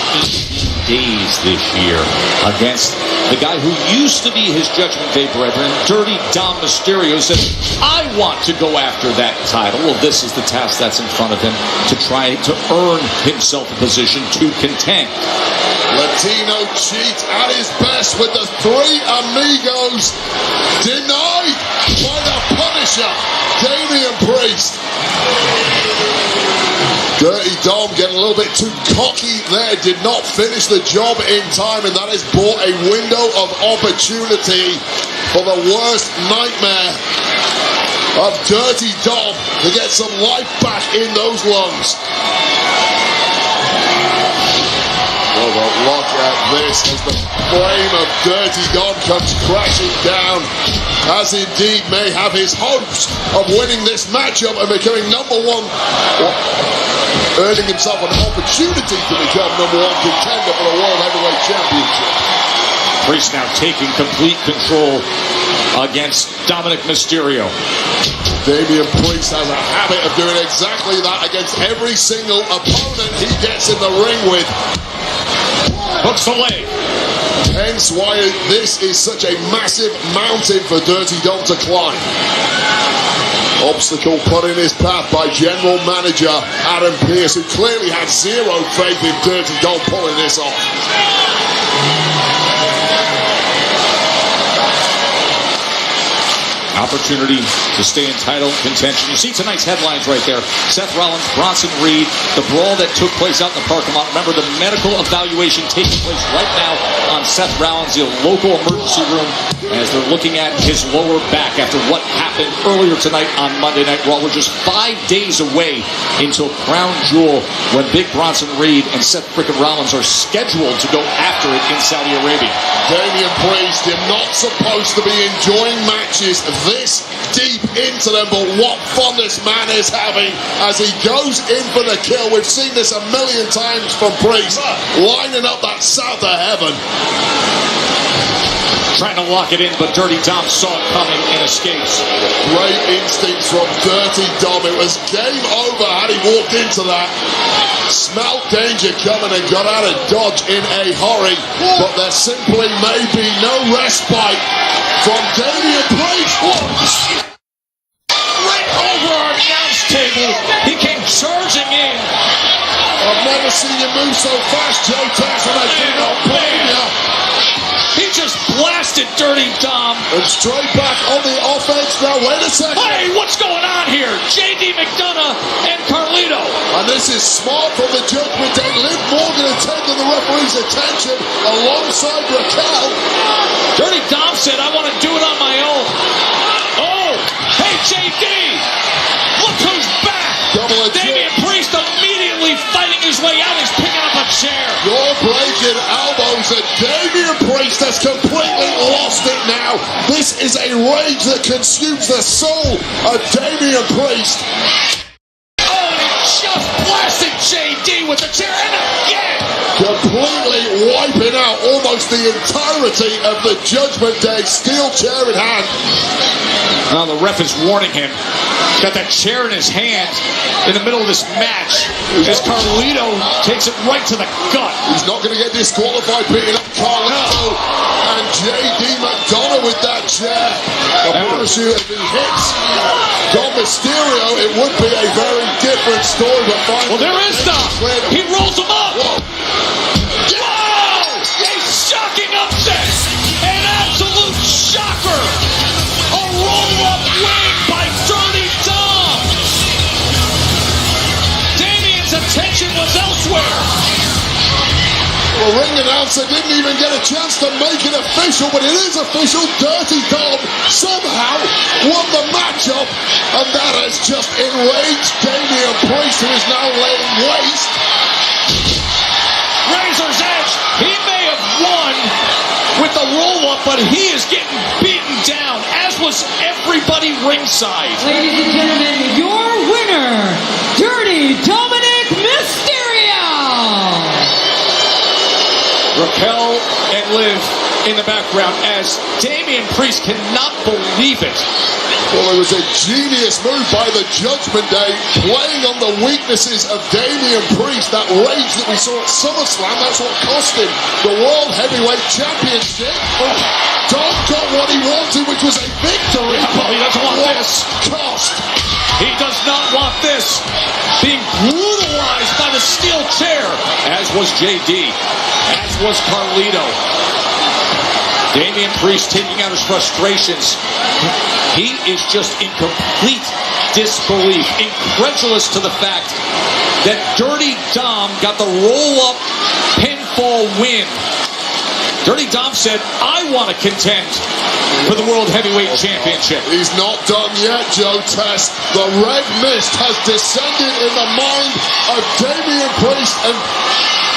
days this year against the guy who used to be his Judgment Day brethren, Dirty Dom Mysterio, said, I want to go after that title. Well, this is the task that's in front of him to try to earn himself a position to contend. Latino cheat at his best with the three amigos denied by the Punisher, Damian Priest. Dirty Dom getting a little bit too cocky there, did not finish the job in time, and that has brought a window of opportunity for the worst nightmare of Dirty Dom to get some life back in those lungs. Well, but look at this as the flame of Dirty Dom comes crashing down, as indeed may have his hopes of winning this matchup and becoming number one, earning himself an opportunity to become number one contender for the World Heavyweight Championship. Priest now taking complete control against Dominic Mysterio. Damian Priest has a habit of doing exactly that against every single opponent he gets in the ring with. Hooks the leg. Hence why this is such a massive mountain for Dirty Dom to climb. Obstacle put in his path by General Manager Adam Pearce, who clearly had zero faith in Dirty Dom pulling this off. Opportunity to stay in title contention. You see tonight's headlines right there. Seth Rollins, Bronson Reed, the brawl that took place out in the parking lot. Remember the medical evaluation taking place right now on Seth Rollins, the local emergency room, as they're looking at his lower back after what happened earlier tonight on Monday Night Raw. We're just 5 days away until Crown Jewel when Big Bronson Reed and Seth frickin' Rollins are scheduled to go after it in Saudi Arabia. Damian Priest, you're not supposed to be enjoying matches this deep into them, but what fun this man is having as he goes in for the kill. We've seen this a million times from Priest, lining up that south of heaven. Trying to lock it in, but Dirty Dom saw it coming and escapes. Great instincts from Dirty Dom. It was game over had he walked into that. Smelled danger coming and got out of dodge in a hurry, but there simply may be no respite from Damian Priest. Right over our announce table, he came charging in. I've never seen you move so fast, Joe Tess, and I do not blame you. He just blasted Dirty Dom. And straight back on the offense now. Wait a second. Hey, what's going on here? J.D. McDonough and Carlito. And this is smart from the Judgment Day. Liv Morgan attending the referee's attention alongside Raquel. Dirty Dom said, I want to do it on my own. Oh, hey, J.D. Look who's back. Damian Priest immediately fighting his way out. He's picking up a chair. You're breaking elbows, and Damian Priest has completely lost it now. This is a rage that consumes the soul of Damian Priest. Oh, and he just blasted JD with the chair, and again. Completely wiping out almost the entirety of the Judgment Day steel chair in hand. Now the ref is warning him. He's got that chair in his hand in the middle of this match as Carlito takes it right to the gut. He's not going to get disqualified beating up Carlito. And J.D. McDonough with that chair. I promise you, if he hits Dom Mysterio, it would be a very different story. But well, there is Dom. He rolls him up. Whoa! A shocking upset. An absolute shocker. A roll-up win by Dirty Dom. Damian's attention was elsewhere. The ring announcer didn't even get a chance to make it official, but it is official. Dirty Dom somehow won the matchup, and that has just enraged Damian Priest, who is now laying waste. Razor's Edge, he may have won with the roll-up, but he is getting beaten down, as was everybody ringside. Ladies and gentlemen, your winner, Dirty Dominic Mysterio. Raquel and Liv in the background as Damian Priest cannot believe it. Well, it was a genius move by the Judgment Day, playing on the weaknesses of Damian Priest. That rage that we saw at SummerSlam, that's what cost him the World Heavyweight Championship. Dom got what he wanted, which was a victory. Well, he doesn't want this. Cost. He does not want this. Being brutalized by the steel chair, as was JD, as was Carlito. Damian Priest taking out his frustrations. He is just in complete disbelief, incredulous to the fact that Dirty Dom got the roll-up pinfall win. Dirty Dom said, I want to contend for the World Heavyweight Championship. He's not done yet, Joe Tess. The red mist has descended in the mind of Damian Priest, and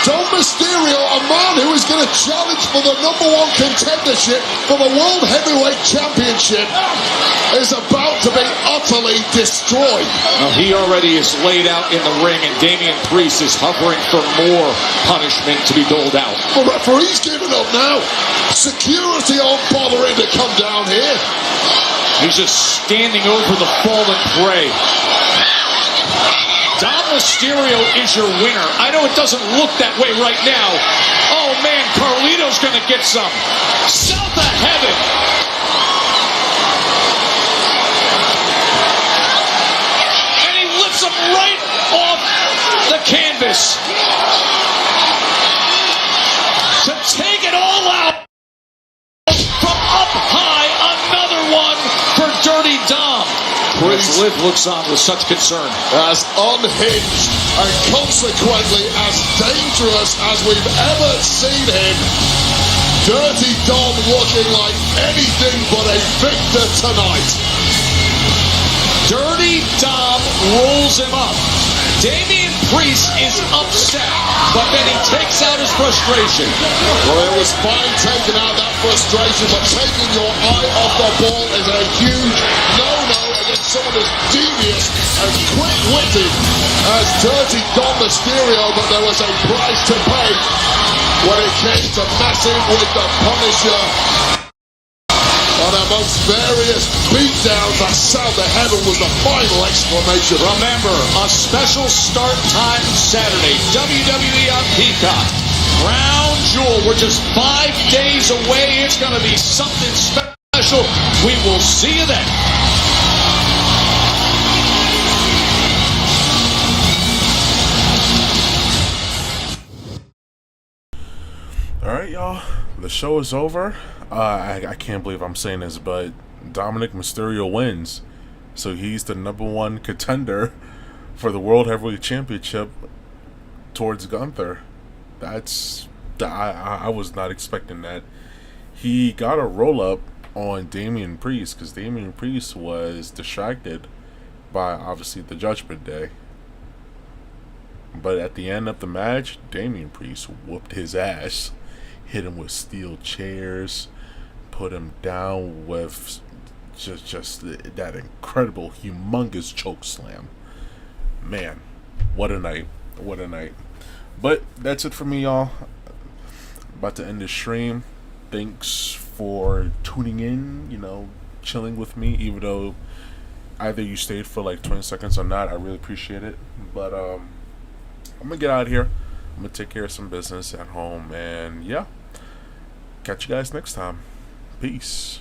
Dom Mysterio, a man who is going to challenge for the #1 contendership for the World Heavyweight Championship, is about to be utterly destroyed. Well, he already is laid out in the ring, and Damian Priest is hovering for more punishment to be doled out. The referee's giving up now. Security aren't bothering to come down here. He's just standing over the fallen prey. Dom Mysterio is your winner. I know it doesn't look that way right now. Oh man, Carlito's gonna get some. South of heaven. And he lifts him right off the canvas. To take it all out from up high, another one for Dirty as Liv looks on with such concern. As unhinged and consequently as dangerous as we've ever seen him. Dirty Dom looking like anything but a victor tonight. Dirty Dom rolls him up. Damian Priest is upset, but then he takes out his frustration. Well, it was fine taking out that frustration, but taking your eye off the ball is a huge no-no against someone as devious and quick-witted as Dirty Dom Mysterio, but there was a price to pay when it came to messing with the Punisher. On amongst various beatdowns, that sound of heaven was the final exclamation. Remember, a special start time Saturday. WWE on Peacock. Crown Jewel. We're just 5 days away. It's going to be something special. We will see you then. All right, y'all. The show is over. I can't believe I'm saying this, but Dominic Mysterio wins. So he's the #1 contender for the World Heavyweight Championship towards Gunther. I was not expecting that. He got a roll-up on Damian Priest because Damian Priest was distracted by, obviously, the Judgment Day. But at the end of the match, Damian Priest whooped his ass. Hit him with steel chairs, put him down with just that incredible, humongous choke slam. Man, what a night. What a night. But that's it for me, y'all. About to end the stream. Thanks for tuning in, chilling with me, even though either you stayed for like 20 seconds or not. I really appreciate it. But I'm going to get out of here. I'm going to take care of some business at home. And yeah. Catch you guys next time. Peace.